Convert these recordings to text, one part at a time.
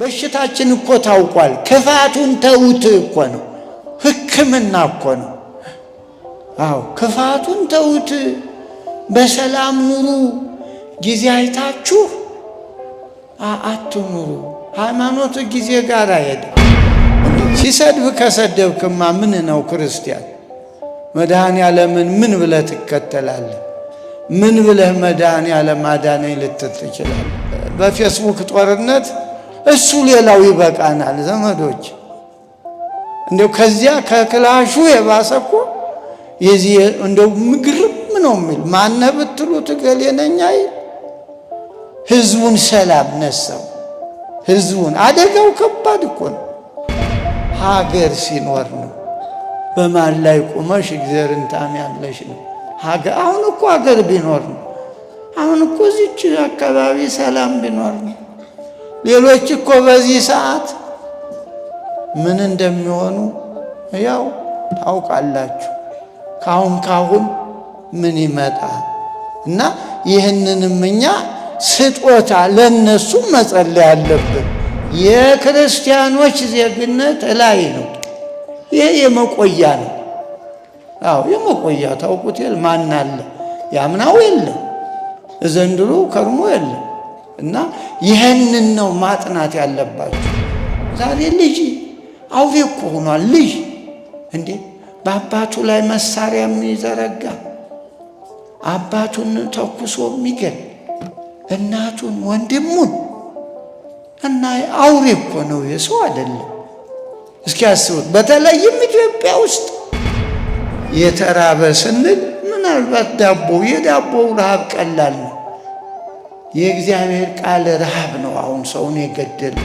በሽታችን እኮ ታውቋል። ክፋቱን ተውት እኮ ነው፣ ሕክምና እኮ ነው። አዎ ክፋቱን ተውት፣ በሰላም ኑሩ። ጊዜ አይታችሁ አትኑሩ። ሃይማኖት ጊዜ ጋር አይሄድም። ሲሰድብ ከሰደብክማ ምን ነው ክርስቲያን? መድኃኔዓለምን ምን ብለህ ትከተላለህ? ምን ብለህ መድኃኔዓለም አዳነኝ ልትል ትችላለህ? በፌስቡክ ጦርነት እሱ ሌላው ይበቃናል ዘመዶች። እንደው ከዚያ ከክላሹ የባሰ እኮ የዚህ እንደው ምግርም ነው የሚል ማነህ ብትሉት ገሌ ነኝ አይል። ህዝቡን ሰላም ነሳው። ህዝቡን አደጋው ከባድ እኮ ነው። ሀገር ሲኖር ነው። በማን ላይ ቆመሽ እግዚአብሔርን ታምኛለሽ ነው ሀገር። አሁን እኮ ሀገር ቢኖር ነው። አሁን እኮ እዚች አካባቢ ሰላም ቢኖር ነው። ሌሎች እኮ በዚህ ሰዓት ምን እንደሚሆኑ ያው ታውቃላችሁ። ካሁን ምን ይመጣል እና ይህንንም እኛ ስጦታ ለነሱ መጸለይ አለብን። የክርስቲያኖች ዜግነት ላይ ነው። ይሄ የመቆያ ነው። አዎ የመቆያ ታውቁት የለ ማን አለ ያምናው የለ ዘንድሮ ከርሞ የለ እና ይሄንን ነው ማጥናት ያለባችሁ። ዛሬ ልጅ አውሬ እኮ ሆኗል። ልጅ እንዴ በአባቱ ላይ መሳሪያ የሚዘረጋ አባቱን ተኩሶ የሚገል እናቱን ወንድሙን እና አውሬ እኮ ነው፣ የሰው አይደለም። እስኪ አስቡት። በተለይም ኢትዮጵያ ውስጥ የተራበ ስንል ምናልባት የዳቦው ረሃብ ቀላል ነው። የእግዚአብሔር ቃል ረሃብ ነው አሁን ሰውን የገደለ።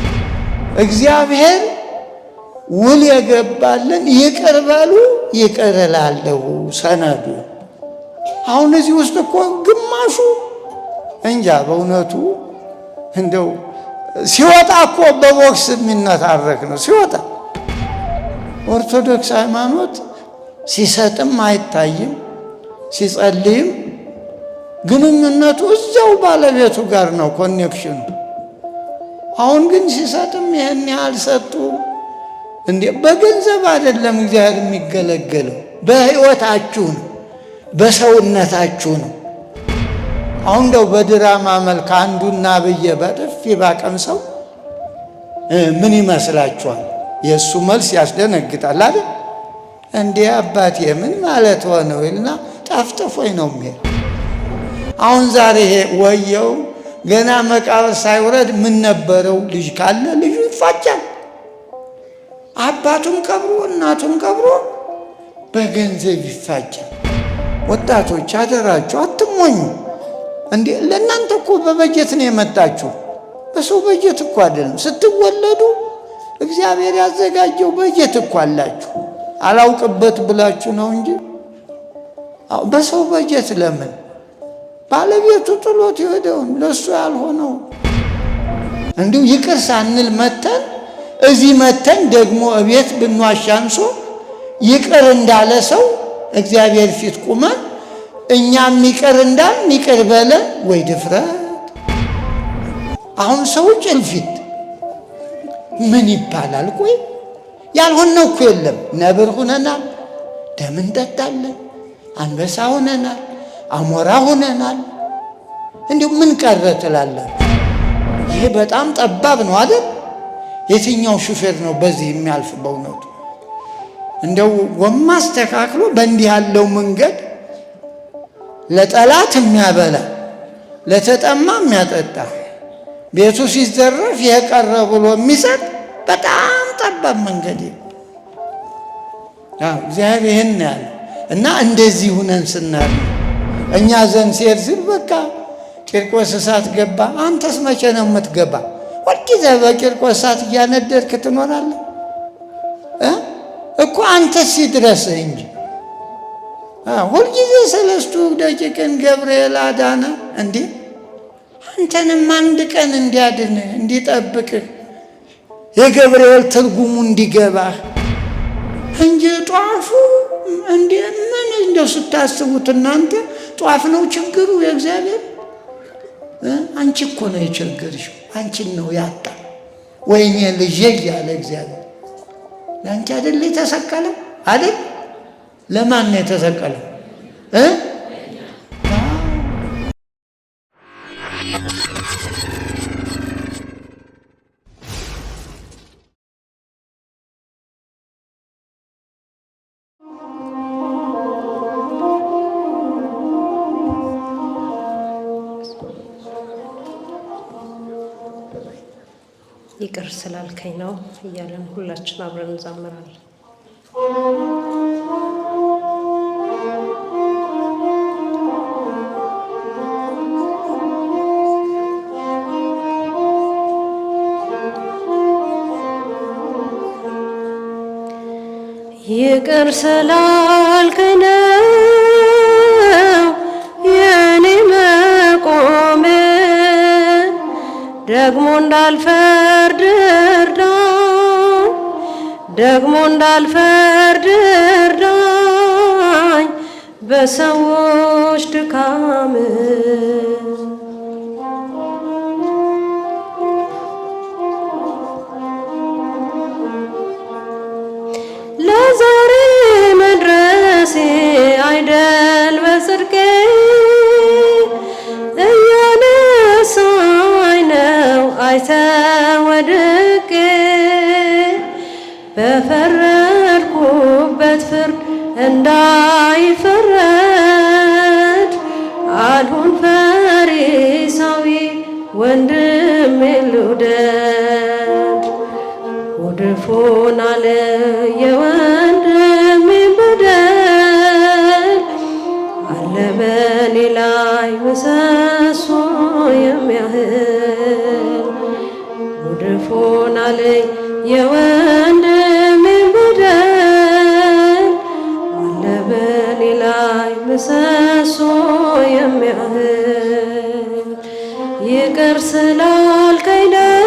እግዚአብሔር ውል የገባልን ይቅር በሉ ይቅር እላለሁ ሰነዱ። አሁን እዚህ ውስጥ እኮ ግማሹ እንጃ በእውነቱ እንደው ሲወጣ እኮ በቦክስ የሚነታረክ ነው ሲወጣ። ኦርቶዶክስ ሃይማኖት ሲሰጥም አይታይም፣ ሲጸልይም ግንኙነቱ እዛው ባለቤቱ ጋር ነው ኮኔክሽኑ። አሁን ግን ሲሰጥም ይህን ያህል ሰጡ እንዴ! በገንዘብ አይደለም እግዚአብሔር የሚገለገለው፣ በሕይወታችሁ ነው፣ በሰውነታችሁ ነው። አሁን እንደው በድራማ መልክ አንዱና ብዬ በጥፊ ባቀምሰው ምን ይመስላችኋል? የእሱ መልስ ያስደነግጣል አይደል? እንዴ አባቴ ምን ማለት ሆነው ይልና ጠፍጥፎኝ ነው የሚሄድ። አሁን ዛሬ ይሄ ወየው ገና መቃብር ሳይወረድ ምን ነበረው ልጅ ካለ ልጁ ይፋጫል። አባቱም ቀብሮ እናቱም ቀብሮ በገንዘብ ይፋጫል። ወጣቶች አደራችሁ አትሞኙ። እንዴ ለእናንተ እኮ በበጀት ነው የመጣችሁ፣ በሰው በጀት እኮ አይደለም። ስትወለዱ እግዚአብሔር ያዘጋጀው በጀት እኮ አላችሁ። አላውቅበት ብላችሁ ነው እንጂ በሰው በጀት ለምን ባለቤቱ ጥሎት ይሄደውን ለሱ ያልሆነው እንዲሁ ይቅር ሳንል መተን እዚህ መተን ደግሞ እቤት ብንዋሻንሶ ይቅር እንዳለ ሰው እግዚአብሔር ፊት ቁመን እኛም ይቅር እንዳልን ይቅር በለን ወይ ድፍረት። አሁን ሰው ጭልፊት ምን ይባላል? ቆይ ያልሆነው እኮ የለም። ነብር ሆነናል፣ ደም እንጠጣለን፣ አንበሳ ሆነናል፣ አሞራ ሆነናል። እንዲሁ ምን ቀረ ትላላችሁ? ይሄ በጣም ጠባብ ነው አይደል? የትኛው ሹፌር ነው በዚህ የሚያልፍ? በእውነቱ እንደው ጎማ አስተካክሎ በእንዲህ ያለው መንገድ ለጠላት የሚያበላ ለተጠማ የሚያጠጣ ቤቱ ሲዘረፍ የቀረ ብሎ የሚሰጥ በጣም ጠባብ መንገድ እግዚአብሔር ይህን ያለ እና እንደዚህ ሁነን ስናል እኛ ዘንድ ሲሄድ ሲል በቃ ቂርቆስ እሳት ገባ። አንተስ መቼ ነው የምትገባ? ሁልጊዜ በቂርቆስ እሳት እያነደድክ ትኖራለህ እኮ አንተስ ሲድረስህ እንጂ ሁልጊዜ ሰለስቱ ደቂቅን ገብርኤል አዳነ እንዴ! አንተንም አንድ ቀን እንዲያድንህ እንዲጠብቅህ የገብርኤል ትርጉሙ እንዲገባህ እንጂ ጧፉ እንዴ ምን እንደው ስታስቡት እናንተ ጧፍ ነው ችግሩ የእግዚአብሔር? አንቺ እኮ ነው የቸገርሽው፣ አንቺን ነው ያጣ። ወይኔ ልጄ እያለ እግዚአብሔር ለአንቺ አይደል የተሰቀለ አይደል? ለማን ነው የተሰቀለው? ይቅር ስላልከኝ ነው እያለን ሁላችን አብረን እንዘምራለን። ይቅር ስላልከኝ ነው የኔ መቆም፣ ደግሞ እንዳልፈርድ እርዳኝ፣ ደግሞ እንዳልፈርድ እርዳኝ በሰዎች ድካም። ለዛሬ መድረሴ አይደል በጽድቄ፣ እያነሳኝ ነው አይተህ ወድቄ። በፈረድኩበት ፍርድ እንዳይፈረድ አልሁን ፈሪሳዊ ወንድሜን ልውደድ። ጉድፉን አለ የወንድሜን በደል፣ አለ በኔ ላይ ምሰሶ የሚያህል። ጉድፉን አለ የወንድሜን በደል፣ አለ በኔ ላይ ምሰሶ የሚያህል። ይቅር ስላልከኝ ነው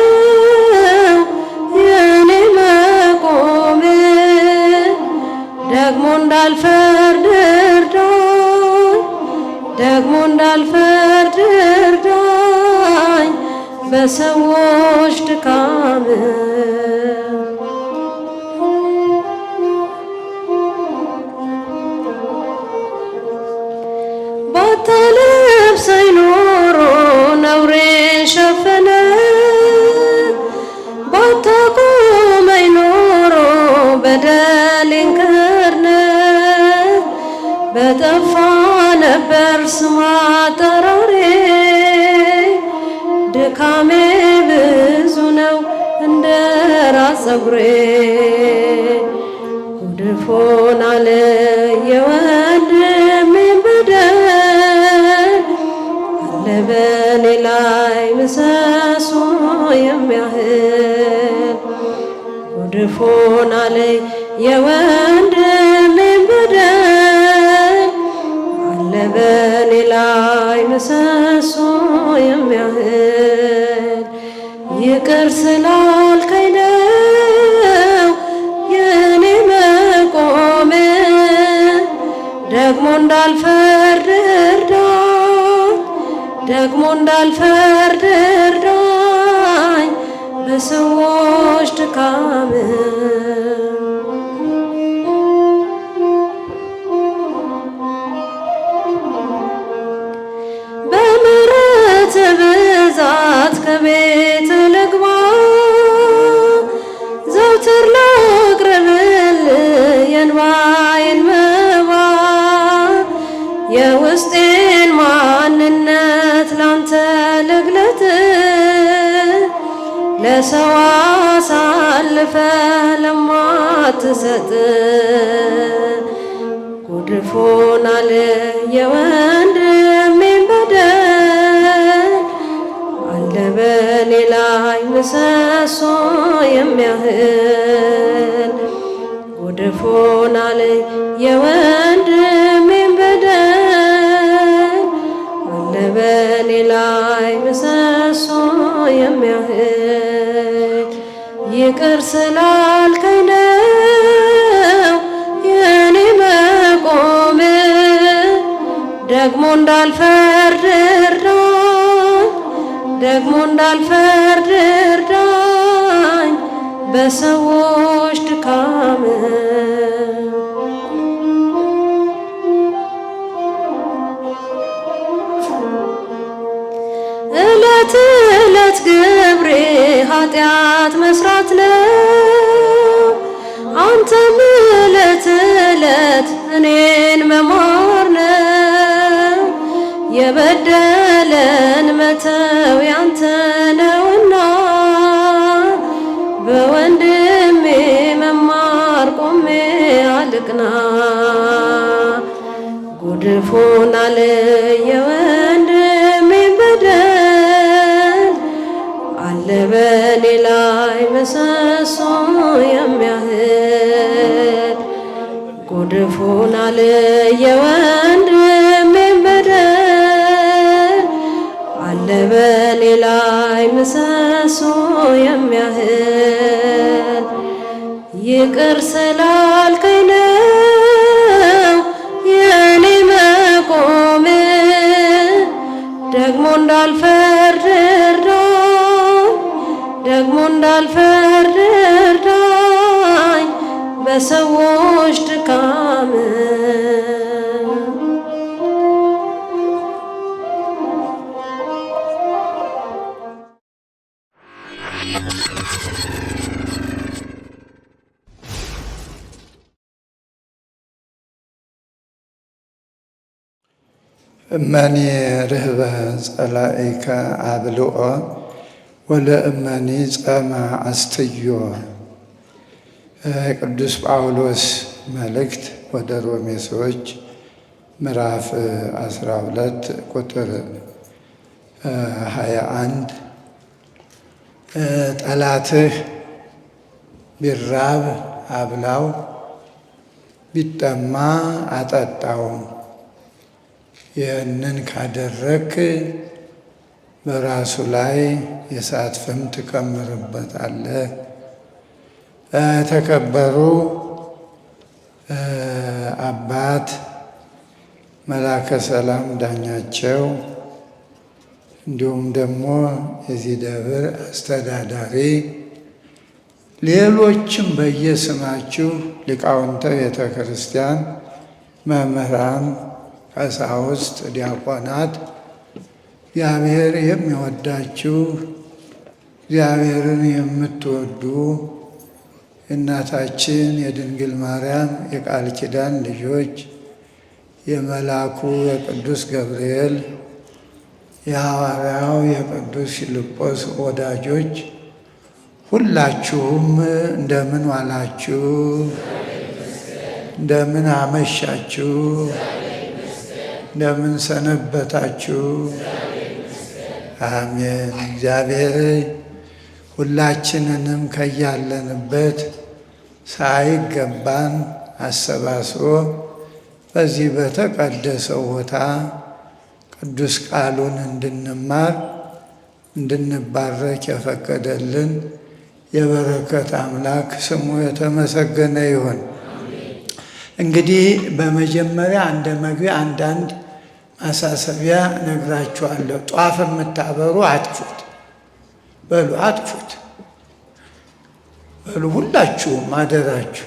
የኔ መቆም፣ ደግሞ እንዳልፈርድ እርዳኝ፣ ደግሞ እንዳልፈርድ እርዳኝ በሰዎች ድካም። ባታለብሰኝ ኖሮ ነውሬን ሸፈነ፣ ባታቆመኝ ኖሮ በደሌን ከርነ። በጠፋ ነበር ስም አጠራሬ፣ ድካሜ ብዙ ነው እንደ ራስ ፀጉሬ። ጉድፉን አለ የወንድሜን በደል፣ አለ በኔ ላይ ምሰሶ የሚያህል። ጉድፉን አለ የወንድሜን በደል፣ አለ በኔ ላይ ምሰሶ የሚያህል። ይቅር ስላልከኝ ነው የኔ መቆም፣ ደግሞ እንዳልፈርድ እርዳኝ፣ ደግሞ እንዳልፈርድ እርዳኝ በሰዎች ድካም። በምሕረት ብዛት ከቤት ልግባ፣ ዘውትር ላቅርብል የእንባዬን መባ። የውስጤን ማንነት ላንተ ልግለጥ፣ ለሰው አሳልፈ ለማትሰጥ። ጉድፉን አለ የወንድሜን በደል፣ አለ በኔ ላይ ምሰሶ የሚያህል። ጉድፉን አለ የወንድሜን በደል፣ አለ በኔ ላይ ምሰሶ የሚያህል። ይቅር ስላልከኝ ነው የኔ መቆም፣ ደግሞ እንዳልፈርድ እርዳኝ፣ ደግሞ እንዳልፈርድ እርዳኝ በሰዎች ድካም ዕለት ዕለት ግብሬ ኃጢአት መስራት ነው። አንተም ዕለት ዕለት እኔን መማር ነው። የበደለን መተው ያንተ ነውና በወንድሜ መማር ቆሜ አልቅና። ጉድፉን አለ የወንድሜን በደል አለ በኔ ላይ ምሰሶ የሚያህል። ጉድፉን አለ የወንድሜን በደል አለ በኔ ላይ ምሰሶ የሚያህል። ይቅር ስላልከኝ ነው የኔ መቆም፣ ደግሞ እንዳልፈርድ እርዳኝ፣ ደግሞ እንዳልፈርድ እርዳኝ በሰዎች ድካም። እመኒ ርህበ ጸላኢከ አብልኦ ወለእመኒ ጸማ አስትዮ። ቅዱስ ጳውሎስ መልእክት ወደ ሮሜ ሰዎች ምዕራፍ 12 ቁጥር 21 ጠላትህ ቢራብ አብላው፣ ቢጠማ አጠጣው። ይህንን ካደረክ በራሱ ላይ የእሳት ፍም ትከምርበታለህ። ተከበሩ አባት መላከ ሰላም ዳኛቸው፣ እንዲሁም ደግሞ የዚህ ደብር አስተዳዳሪ፣ ሌሎችም በየስማችሁ ሊቃውንተ ቤተ ክርስቲያን፣ መምህራን፣ ቀሳውስት፣ ዲያቆናት፣ እግዚአብሔር የሚወዳችሁ እግዚአብሔርን የምትወዱ የእናታችን የድንግል ማርያም የቃል ኪዳን ልጆች፣ የመልአኩ የቅዱስ ገብርኤል የሐዋርያው የቅዱስ ፊልጶስ ወዳጆች ሁላችሁም እንደምን ዋላችሁ? እንደምን አመሻችሁ? እንደምን ሰነበታችሁ? አሜን። እግዚአብሔር ሁላችንንም ከያለንበት ሳይገባን አሰባስቦ በዚህ በተቀደሰው ቦታ ቅዱስ ቃሉን እንድንማር እንድንባረክ የፈቀደልን የበረከት አምላክ ስሙ የተመሰገነ ይሁን። እንግዲህ በመጀመሪያ እንደ መግቢያ አንዳንድ ማሳሰቢያ ነግራችኋለሁ። ጧፍ የምታበሩ አጥፉት፣ በሉ አጥፉት፣ በሉ ሁላችሁም አደራችሁ።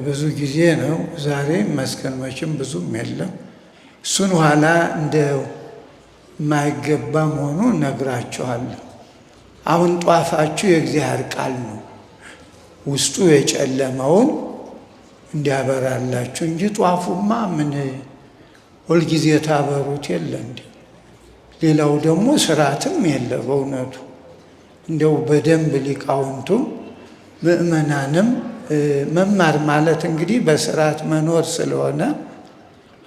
ብዙ ጊዜ ነው ዛሬ መስከን መቼም ብዙም የለም። እሱን ኋላ እንደ የማይገባ መሆኑ ነግራችኋለሁ። አሁን ጧፋችሁ የእግዚአብሔር ቃል ነው፣ ውስጡ የጨለመውን እንዲያበራላችሁ እንጂ ጧፉማ ምን ሁልጊዜ ታበሩት የለ እንዲ። ሌላው ደግሞ ስርዓትም የለ በእውነቱ። እንደው በደንብ ሊቃውንቱም ምእመናንም መማር ማለት እንግዲህ በስርዓት መኖር ስለሆነ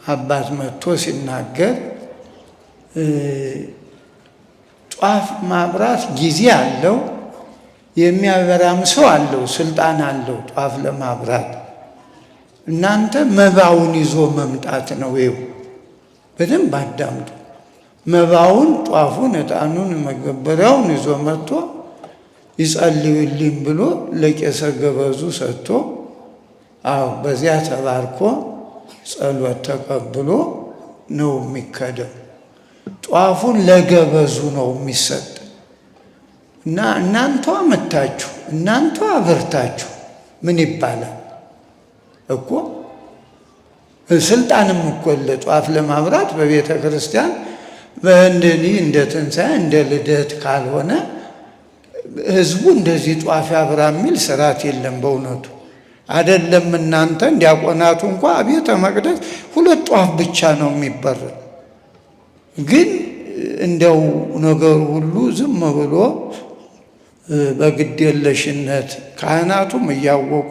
አባት መጥቶ ሲናገር ጧፍ ማብራት ጊዜ አለው፣ የሚያበራም ሰው አለው፣ ስልጣን አለው ጧፍ ለማብራት። እናንተ መባውን ይዞ መምጣት ነው። ይው በደንብ አዳምጡ። መባውን፣ ጧፉን፣ ዕጣኑን፣ መገበሪያውን ይዞ መጥቶ ይጸልዩልኝ ብሎ ለቄሰ ገበዙ ሰጥቶ በዚያ ተባርኮ ጸሎት ተቀብሎ ነው የሚከደው። ጧፉን ለገበዙ ነው የሚሰጥ። እና እናንተ አመታችሁ እናንተ አበርታችሁ ምን ይባላል እኮ ስልጣንም እኮ ለጧፍ ለማብራት በቤተ ክርስቲያን በእንደዚህ እንደ ትንሣኤ እንደ ልደት ካልሆነ ህዝቡ እንደዚህ ጧፍ ያብራ የሚል ስርዓት የለም። በእውነቱ አይደለም እናንተ ዲያቆናቱ እንኳ ቤተ መቅደስ 2 ጧፍ ብቻ ነው የሚበረድ። ግን እንደው ነገሩ ሁሉ ዝም ብሎ በግዴለሽነት ካህናቱም እያወቁ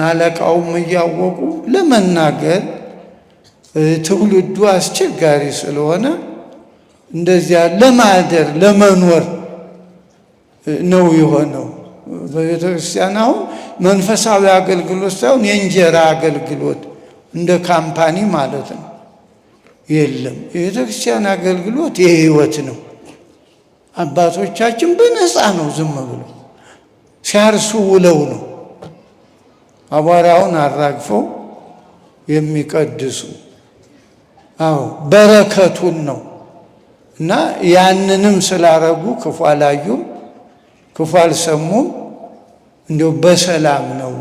አለቃውም እያወቁ ለመናገር ትውልዱ አስቸጋሪ ስለሆነ እንደዚያ ለማደር ለመኖር ነው የሆነው። በቤተ ክርስቲያን አሁን መንፈሳዊ አገልግሎት ሳይሆን የእንጀራ አገልግሎት እንደ ካምፓኒ ማለት ነው የለም። የቤተ ክርስቲያን አገልግሎት የህይወት ነው። አባቶቻችን በነፃ ነው ዝም ብሎ ሲያርሱ ውለው ነው አቧራውን አራግፈው የሚቀድሱ። አዎ በረከቱን ነው። እና ያንንም ስላረጉ ክፉ አላዩም ክፉ አልሰሙም፣ እንደው በሰላም ነው።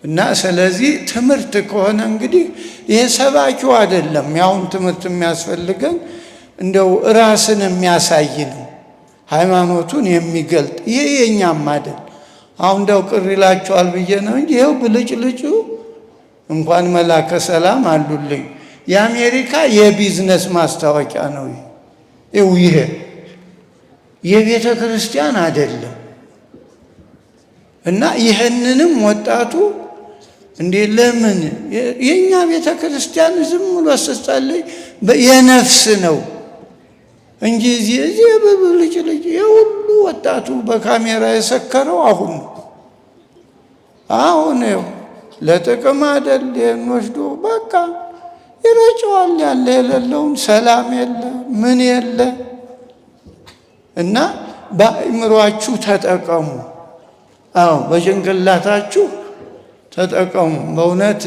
እና ስለዚህ ትምህርት ከሆነ እንግዲህ ይሄ ሰባኪው አይደለም። ያሁን ትምህርት የሚያስፈልገን እንደው ራስን የሚያሳይ ነው፣ ሃይማኖቱን የሚገልጥ። ይሄ የኛም አይደል። አሁን እንደው ቅር ይላችኋል ብዬ ነው እንጂ ይሄው ብልጭልጩ እንኳን መላከ ሰላም አሉልኝ የአሜሪካ የቢዝነስ ማስታወቂያ ነው። ይሄ የቤተ ክርስቲያን አይደለም። እና ይህንንም ወጣቱ እንዴ ለምን የኛ ቤተ ክርስቲያን ዝም ብሎ ሲጸልይ የነፍስ ነው እንጂ እዚህ በብልጭልጭ የሁሉ ወጣቱ በካሜራ የሰከረው አሁን ለጥቅም አይደል ወስዶ በቃ ይረጨዋል። ያለ የሌለውን ሰላም የለ ምን የለ። እና በአእምሯችሁ ተጠቀሙ። አዎ በጭንቅላታችሁ ተጠቀሙ። በእውነት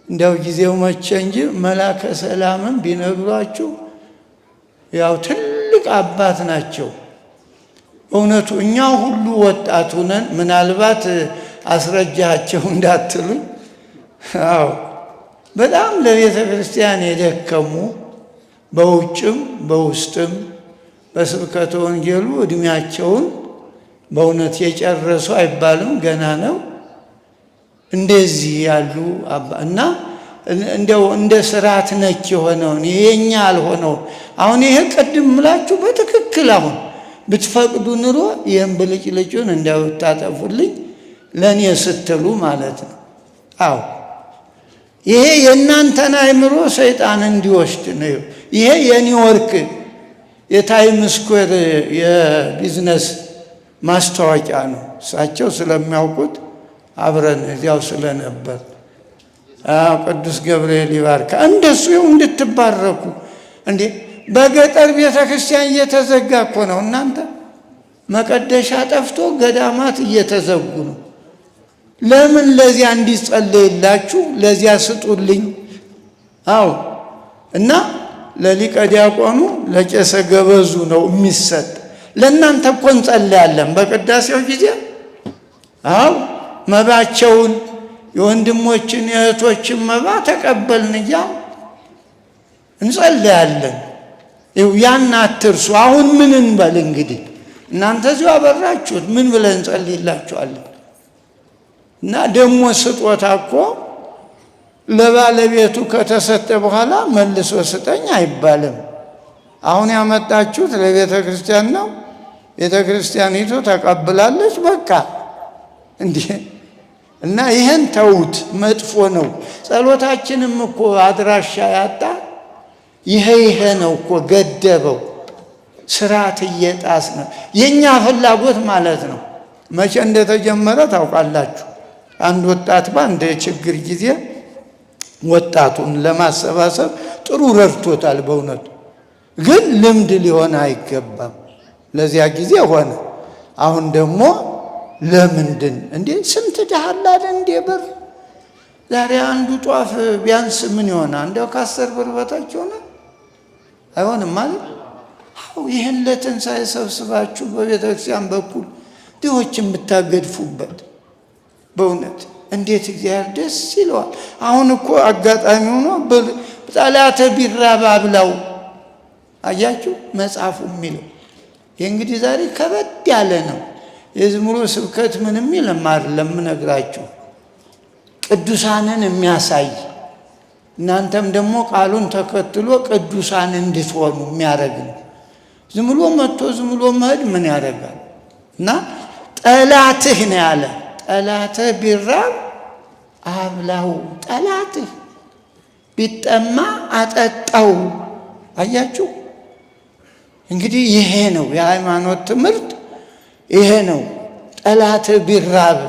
እንደው ጊዜው መቼ እንጂ መላከ ሰላምን ቢነግሯችሁ ያው ትልቅ አባት ናቸው። እውነቱ እኛ ሁሉ ወጣቱ ነን። ምናልባት አስረጃቸው እንዳትሉኝ። አዎ በጣም ለቤተ ክርስቲያን የደከሙ በውጭም በውስጥም በስብከተ ወንጌሉ እድሜያቸውን በእውነት የጨረሱ አይባልም፣ ገና ነው። እንደዚህ ያሉ እና እንደው እንደ ስርዓት ነክ የሆነውን የኛ አልሆነው። አሁን ይሄ ቅድም ምላችሁ በትክክል አሁን ብትፈቅዱ ኑሮ ይህን ብልጭልጩን እንዳታጠፉልኝ ለእኔ ስትሉ ማለት ነው። አዎ ይሄ የእናንተን አእምሮ ሰይጣን እንዲወስድ ነው። ይሄ የኒውዮርክ የታይም ስኩዌር የቢዝነስ ማስታወቂያ ነው። እሳቸው ስለሚያውቁት አብረን እዚያው ስለነበር ቅዱስ ገብርኤል ይባርካ። እንደሱ እንድትባረኩ እንዴ! በገጠር ቤተ ክርስቲያን እየተዘጋ እኮ ነው እናንተ። መቀደሻ ጠፍቶ ገዳማት እየተዘጉ ነው። ለምን ለዚያ እንዲጸለይላችሁ ለዚያ ስጡልኝ። አዎ እና ለሊቀ ዲያቆኑ ለቄሰ ገበዙ ነው የሚሰጥ። ለእናንተ እኮ እንጸልያለን በቅዳሴው ጊዜ። አዎ መባቸውን የወንድሞችን የእህቶችን መባ ተቀበልን እያልን እንጸልያለን። ያን አትርሱ። አሁን ምን እንበል እንግዲህ እናንተ እዚሁ አበራችሁት፣ ምን ብለን እንጸልይላችኋለን? እና ደግሞ ስጦታ እኮ ለባለቤቱ ከተሰጠ በኋላ መልሶ ስጠኝ አይባልም። አሁን ያመጣችሁት ለቤተ ክርስቲያን ነው። ቤተ ክርስቲያኒቱ ተቀብላለች በቃ እንዴ! እና ይሄን ተውት፣ መጥፎ ነው። ጸሎታችንም እኮ አድራሻ ያጣ ይሄ ነው እኮ ገደበው። ስርዓት እየጣስ ነው የኛ ፍላጎት ማለት ነው። መቼ እንደተጀመረ ታውቃላችሁ? አንድ ወጣት በአንድ ችግር ጊዜ ወጣቱን ለማሰባሰብ ጥሩ ረድቶታል። በእውነቱ ግን ልምድ ሊሆን አይገባም። ለዚያ ጊዜ ሆነ። አሁን ደግሞ ለምንድን እንዴ ስንት ዳህላል እንዴ ብር ዛሬ አንዱ ጧፍ ቢያንስ ምን ይሆናል? እንደው ከ10 ብር በታች ሆነ አይሆንም ማለት ይህን ለትንሣኤ ሰብስባችሁ በቤተ ክርስቲያን በኩል ድሆችን ብታገድፉበት በእውነት እንዴት እግዚአብሔር ደስ ይለዋል። አሁን እኮ አጋጣሚ ሆኖ ጠላተ ቢራብ አብላው አያችሁ መጽሐፉ የሚለው። ይህ እንግዲህ ዛሬ ከበድ ያለ ነው። የዝምሮ ስብከት ምንም ይለማር ለምነግራችሁ ቅዱሳንን የሚያሳይ እናንተም ደግሞ ቃሉን ተከትሎ ቅዱሳን እንድትሆኑ የሚያደርግ ነው። ዝም ብሎ መጥቶ ዝም ብሎ መሄድ ምን ያደርጋል? እና ጠላትህ ነው ያለ። ጠላትህ ቢራብ አብላው፣ ጠላትህ ቢጠማ አጠጣው። አያችሁ እንግዲህ ይሄ ነው የሃይማኖት ትምህርት፣ ይሄ ነው። ጠላትህ ቢራብ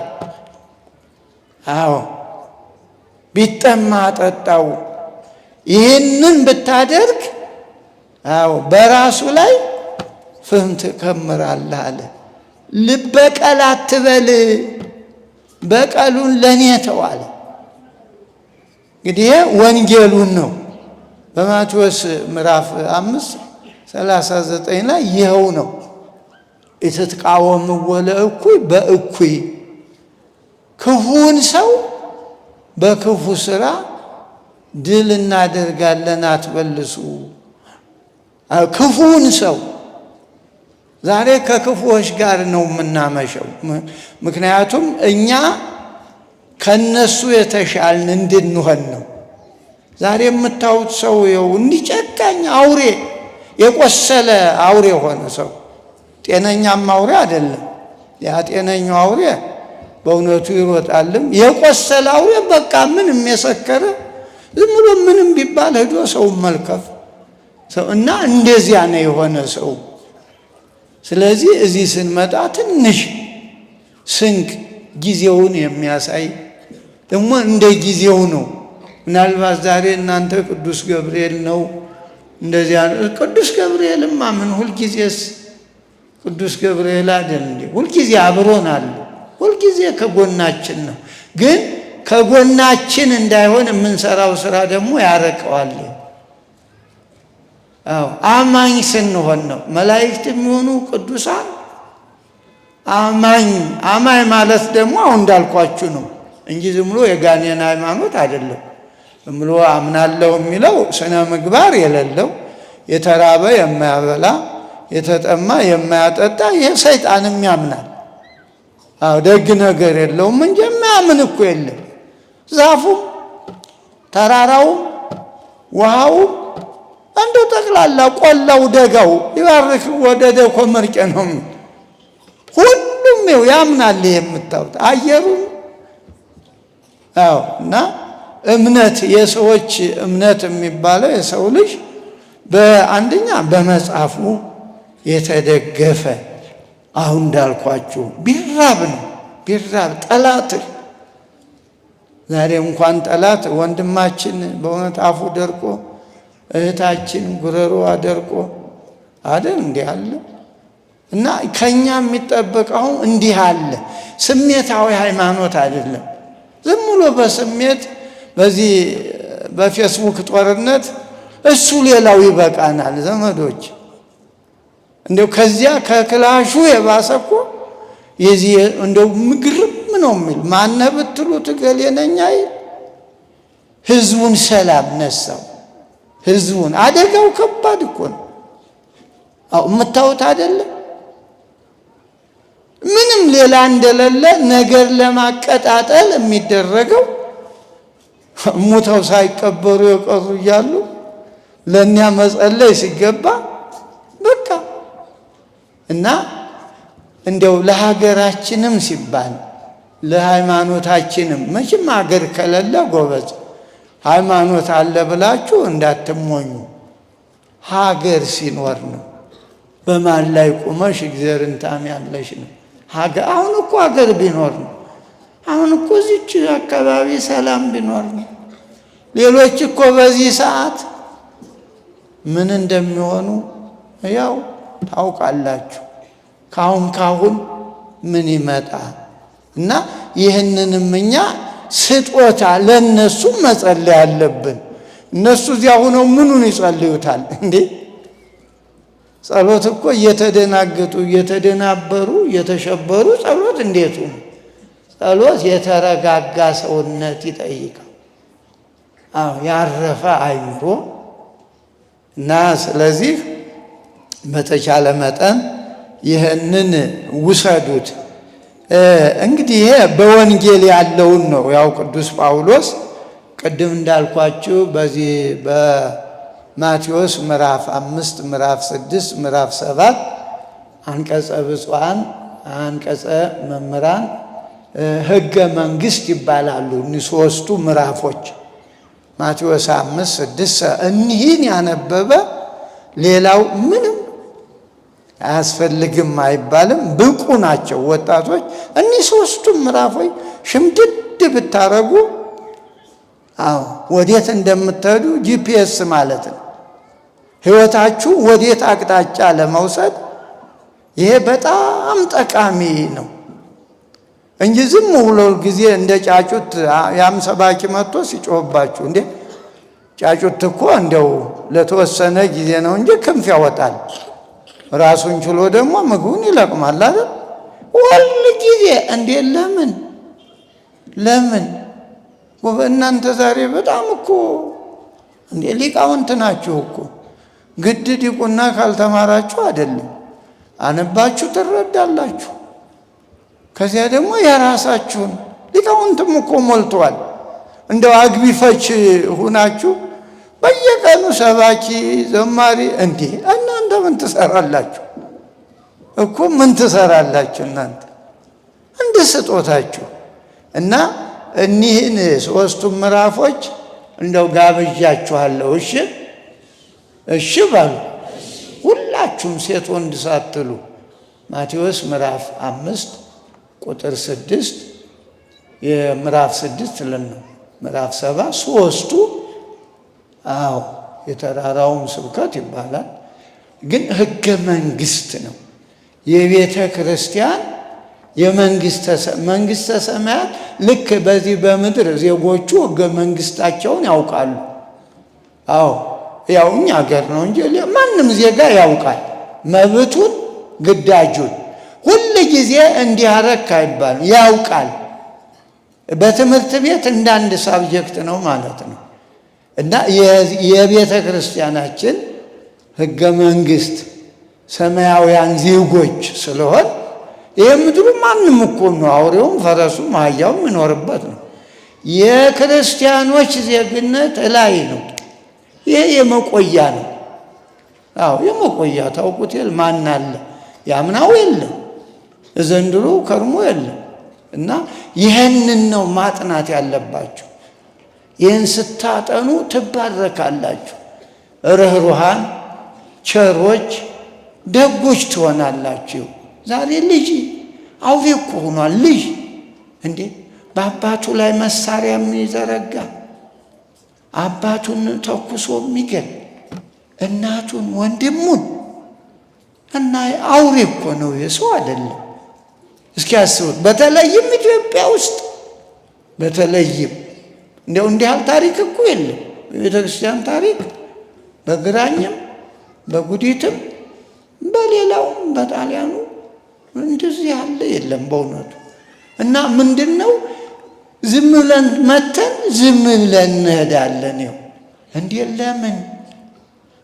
ቢጠማ አጠጣው። ይህንን ብታደርግ በራሱ ላይ ፍም ትከምራለህ አለ። ልበቀል አትበል፣ በቀሉን ለኔ ተዋለ። እንግዲህ ወንጌሉን ነው። በማቴዎስ ምዕራፍ 5:39 ላይ ይኸው ነው። ኢትትቃወምዎ ለእኩይ በእኩይ፣ ክፉን ሰው በክፉ ስራ ድል እናደርጋለን አትበልሱ። ክፉን ሰው ዛሬ ከክፉዎች ጋር ነው የምናመሸው። ምክንያቱም እኛ ከነሱ የተሻልን እንድንሆን ነው። ዛሬ የምታዩት ሰው ይኸው እንዲጨካኝ አውሬ፣ የቆሰለ አውሬ ሆነ ሰው። ጤነኛም አውሬ አይደለም። ያ ጤነኛው አውሬ በእውነቱ ይሮጣልም። የቆሰለ አውሬ በቃ ምንም የሰከረ ዝም ብሎ ምንም ቢባል ሄዶ ሰው መልከፍ ሰው እና እንደዚያ ነው የሆነ ሰው። ስለዚህ እዚህ ስንመጣ ትንሽ ስንቅ ጊዜውን የሚያሳይ ደግሞ እንደ ጊዜው ነው። ምናልባት ዛሬ እናንተ ቅዱስ ገብርኤል ነው እንደዚያ። ቅዱስ ገብርኤልማ ምን ሁልጊዜስ ቅዱስ ገብርኤል አይደል እንዴ? ሁልጊዜ አብሮናል፣ ሁልጊዜ ከጎናችን ነው። ግን ከጎናችን እንዳይሆን የምንሰራው ስራ ደግሞ ያረቀዋል። አማኝ ስንሆን ነው። መላእክት የሚሆኑ ቅዱሳን አማኝ ማለት ደግሞ አሁን እንዳልኳችሁ ነው እንጂ ዝም ብሎ የጋኔን ሃይማኖት አይደለም። ዝም ብሎ አምናለሁ የሚለው ስነ ምግባር የሌለው የተራበ የማያበላ የተጠማ የማያጠጣ ይሄ ሰይጣንም ያምናል። ደግ ነገር የለውም እንጂ የማያምን እኮ የለም። ዛፉም ተራራውም ውሃውም አንዱ ጠቅላላ ቆላው ደጋው ይባርክ ወደደ ኮመርቄ ነው። ሁሉም ያምናል። የምታውት አየሩም እና እምነት የሰዎች እምነት የሚባለው የሰው ልጅ በአንደኛ በመጽሐፉ የተደገፈ አሁን እንዳልኳችሁ ቢራብ ነው። ቢራብ ጠላትህ ዛሬ እንኳን ጠላት ወንድማችን በእውነት አፉ ደርቆ እህታችን ጉረሮዋ ደርቆ አይደል እንዲህ አለ። እና ከኛ የሚጠበቀው እንዲህ አለ። ስሜታዊ ሃይማኖት አይደለም። ዝም ብሎ በስሜት በዚህ በፌስቡክ ጦርነት እሱ ሌላው ይበቃናል ዘመዶች። እንደው ከዚያ ከክላሹ የባሰ እኮ የዚህ እንደው ምግርም ነው የሚል ማነ ብትሉት ገሌ ነኝ አይል። ህዝቡን ሰላም ነሳው። ህዝቡን አደጋው ከባድ እኮ ነው። የምታዩት አይደለም ምንም ሌላ እንደሌለ ነገር ለማቀጣጠል የሚደረገው ሙተው ሳይቀበሩ የቀሩ እያሉ ለእኛ መጸለይ ሲገባ በቃ እና እንደው ለሀገራችንም ሲባል ለሃይማኖታችንም መቼም ሀገር ከሌለ ጎበዝ ሃይማኖት አለ ብላችሁ እንዳትሞኙ። ሀገር ሲኖር ነው። በማን ላይ ቆመሽ እግዚአብሔርን ታምኛለሽ ነው። አሁን እኮ ሀገር ቢኖር ነው። አሁን እኮ እዚች አካባቢ ሰላም ቢኖር ነው። ሌሎች እኮ በዚህ ሰዓት ምን እንደሚሆኑ ያው ታውቃላችሁ። ካሁን ምን ይመጣ እና ይህንንም እኛ ስጦታ ለነሱ መጸለይ አለብን። እነሱ እዚያ ሆነው ምኑን ይጸልዩታል እንዴ? ጸሎት እኮ እየተደናገጡ እየተደናበሩ እየተሸበሩ ጸሎት እንዴት ነው? ጸሎት የተረጋጋ ሰውነት ይጠይቃል። ያረፈ አይምሮ እና ስለዚህ በተቻለ መጠን ይህንን ውሰዱት። እንግዲህ ይሄ በወንጌል ያለውን ነው። ያው ቅዱስ ጳውሎስ ቅድም እንዳልኳችሁ በዚህ በማቴዎስ ምዕራፍ 5 ምዕራፍ 6 ምዕራፍ 7 አንቀጸ ብፁዓን አንቀጸ መምህራን ሕገ መንግሥት ይባላሉ። እኒህ ሦስቱ ምዕራፎች ማቴዎስ 5 6 እኒህን ያነበበ ሌላው ምንም አያስፈልግም አይባልም። ብቁ ናቸው ወጣቶች። እኒህ ሦስቱም ምዕራፎች ሽምድድ ብታረጉ ወዴት እንደምትሄዱ ጂፒኤስ ማለት ነው። ሕይወታችሁ ወዴት አቅጣጫ ለመውሰድ ይሄ በጣም ጠቃሚ ነው እንጂ ዝም ብሎ ጊዜ እንደ ጫጩት ያም ሰባኪ መጥቶ ሲጮህባችሁ እንዴ ጫጩት እኮ እንደው ለተወሰነ ጊዜ ነው እንጂ ክንፍ ያወጣል፣ ራሱን ችሎ ደግሞ ምግቡን ይለቅማል አይደል? ሁል ጊዜ እንዴ ለምን እናንተ ዛሬ በጣም እኮ እንዴ ሊቃውንት ናችሁ እኮ። ግድ ዲቁና ካልተማራችሁ አይደለም፣ አነባችሁ ትረዳላችሁ። ከዚያ ደግሞ የራሳችሁን ሊቃውንትም እኮ ሞልተዋል። እንደው አግቢ ፈች ሁናችሁ በየቀኑ ሰባኪ ዘማሪ እንዴ እናንተ ምን ትሰራላችሁ እኮ? ምን ትሰራላችሁ እናንተ? እንደ ስጦታችሁ እና እኒህን ሦስቱም ምዕራፎች እንደው ጋብዣችኋለሁ። እሺ ባሉ ሁላችሁም ሴት ወንድ ሳትሉ ማቴዎስ ምዕራፍ 5 ቁጥር 6 የምዕራፍ 6 ነው ምዕራፍ 7 ሦስቱ የተራራውን ስብከት ይባላል። ግን ሕገ መንግሥት ነው የቤተ ክርስቲያን መንግሥተ ሰማያት። ልክ በዚህ በምድር ዜጎቹ ሕገ መንግሥታቸውን ያውቃሉ። ያው እኛ ሀገር ነው እንጂ ማንም ዜጋ ያውቃል መብቱን ግዳጁን። ሁል ጊዜ እንዲያረክ አይባልም፣ ያውቃል። በትምህርት ቤት እንዳንድ ሳብጀክት ነው ማለት ነው። እና የቤተ ክርስቲያናችን ሕገ መንግሥት ሰማያውያን ዜጎች ስለሆን ይህ ምድሩ ማንም እኮ ነው፣ አውሬውም ፈረሱም አህያውም ይኖርበት ነው። የክርስቲያኖች ዜግነት እላይ ነው። ይሄ የመቆያ ነው። የመቆያ ታውቁት የለ ማን አለ ያምናው የለም ዘንድሮ ከርሞ የለም። እና ይህንን ነው ማጥናት ያለባችሁ። ይህን ስታጠኑ ትባረካላችሁ። ርኅሩሃን፣ ቸሮች፣ ደጎች ትሆናላችሁ። ዛሬ ልጅ አውሬ እኮ ሆኗል። ልጅ እንዴ በአባቱ ላይ መሳሪያ የሚዘረጋ አባቱን ተኩሶ የሚገል እናቱን ወንድሙን እና አውሬ እኮ ነው፣ የሰው አይደለም። እስኪ ያስቡት። በተለይም ኢትዮጵያ ውስጥ በተለይም እንደው እንዲህ ያህል ታሪክ እኮ የለም። በቤተ ክርስቲያን ታሪክ በግራኝም በጉዲትም በሌላውም በጣሊያኑ እንደዚህ ያለ የለም በእውነቱ። እና ምንድን ነው ዝም ብለን መተን ዝም ብለን እንሄዳለን። ይኸው እንዴ ለምን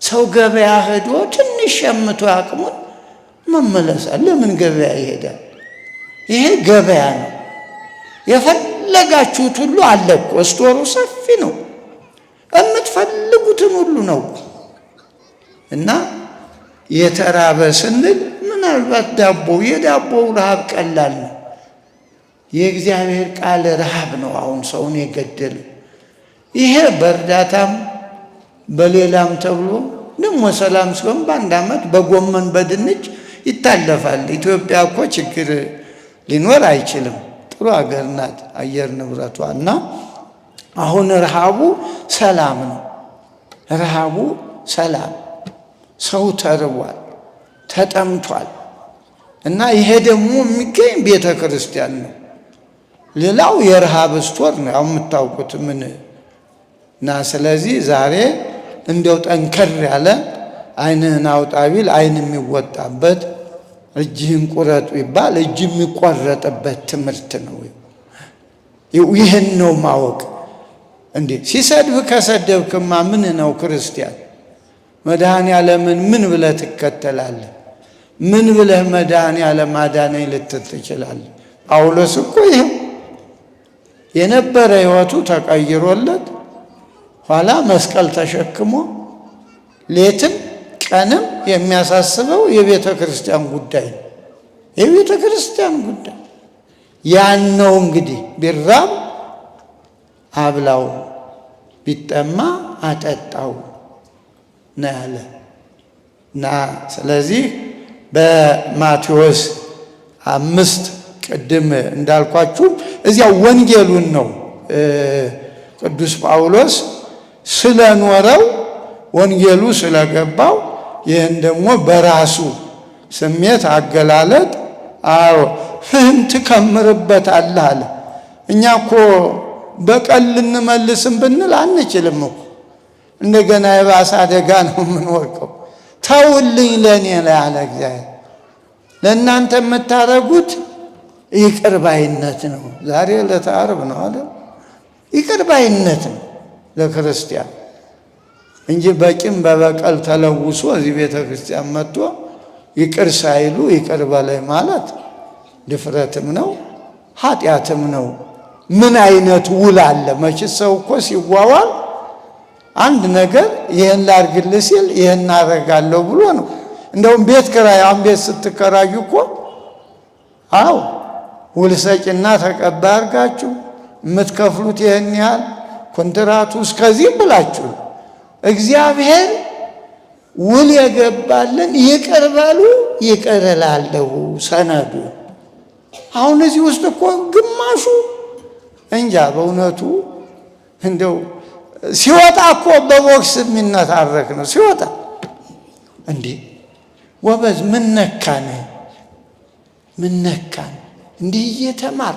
ሰው ገበያ ሄዶ ትንሽ ሸምቶ አቅሙን መመለሳል? ለምን ገበያ ይሄዳል? ይሄ ገበያ ነው። የፈለጋችሁት ሁሉ አለ እኮ። ስቶሩ ሰፊ ነው። የምትፈልጉትን ሁሉ ነው። እና የተራበ ስንል ምናልባት የዳቦው ረሃብ ቀላል ነው። የእግዚአብሔር ቃል ረሃብ ነው አሁን ሰውን የገደለ። ይሄ በእርዳታም በሌላም ተብሎ ደግሞ ሰላም ሲሆን በአንድ ዓመት በጎመን በድንች ይታለፋል። ኢትዮጵያ እኮ ችግር ሊኖር አይችልም። ጥሩ ሀገር ናት አየር ንብረቷ። እና አሁን ረሃቡ ሰላም ነው። ረሃቡ ሰላም፣ ሰው ተርቧል፣ ተጠምቷል። እና ይሄ ደግሞ የሚገኝ ቤተ ክርስቲያን ነው። ሌላው የረሃብ ስቶር ነው ያው የምታውቁት ምን እና ስለዚህ ዛሬ እንደው ጠንከር ያለ ዓይንህን አውጣ ቢል ዓይን የሚወጣበት፣ እጅህን ቁረጡ ይባል እጅ የሚቆረጥበት ትምህርት ነው። ይህን ነው ማወቅ። እንዴ ሲሰድብ ከሰደብክማ ምን ነው ክርስቲያን? መድኃኔዓለምን ምን ብለህ ትከተላለህ? ምን ብለህ መድኃኔዓለም አዳነኝ ልትል ትችላለህ? ጳውሎስ እኮ ይኸው የነበረ ሕይወቱ ተቀይሮለት ኋላ መስቀል ተሸክሞ ሌትም ቀንም የሚያሳስበው የቤተ ክርስቲያን ጉዳይ ነው። የቤተ ክርስቲያን ጉዳይ ያን ነው። እንግዲህ ቢራብ አብላው፣ ቢጠማ አጠጣው ነው ያለ እና ስለዚህ በማቴዎስ 5 ቅድም እንዳልኳችሁ እዚያው ወንጌሉን ነው ቅዱስ ጳውሎስ ስለኖረው ወንጌሉ ስለገባው ይህን ደግሞ በራሱ ስሜት አገላለጥ ፍህም ትከምርበታለህ አለ። እኛ እኮ በቀል ልንመልስም ብንል አንችልም እኮ እንደገና የባሰ አደጋ ነው የምንወርቀው። ተውልኝ ለእኔ ላይ አለ እግዚአብሔር። ለእናንተ የምታደርጉት ይቅር ባይነት ነው። ዛሬ ዕለተ ዓርብ ነው አለ። ይቅር ባይነት ነው ለክርስቲያን እንጂ በቂም በበቀል ተለውሶ እዚህ ቤተ ክርስቲያን መጥቶ ይቅር ሳይሉ ይቅር በላይ ማለት ድፍረትም ነው ኃጢአትም ነው። ምን አይነት ውል አለ? መቼስ ሰው እኮ ሲዋዋል አንድ ነገር ይህን ላድርግልህ ሲል ይህን አደርጋለሁ ብሎ ነው። እንደውም ቤት ኪራይ ቤት ስትከራዩ እኮ ውል ሰጪና ተቀባይ አድርጋችሁ የምትከፍሉት ይህን ያህል ኮንትራቱ እስከዚህ ብላችሁ እግዚአብሔር ውል የገባልን ይቅር በሉ ይቅር እላለሁ ሰነዱ። አሁን እዚህ ውስጥ እኮ ግማሹ እንጃ በእውነቱ እንደው ሲወጣ እኮ በቦክስ የሚነታረክ ነው ሲወጣ። እንዴ ወበዝ ምን ነካን? ምን ነካን? እንዲህ እየተማር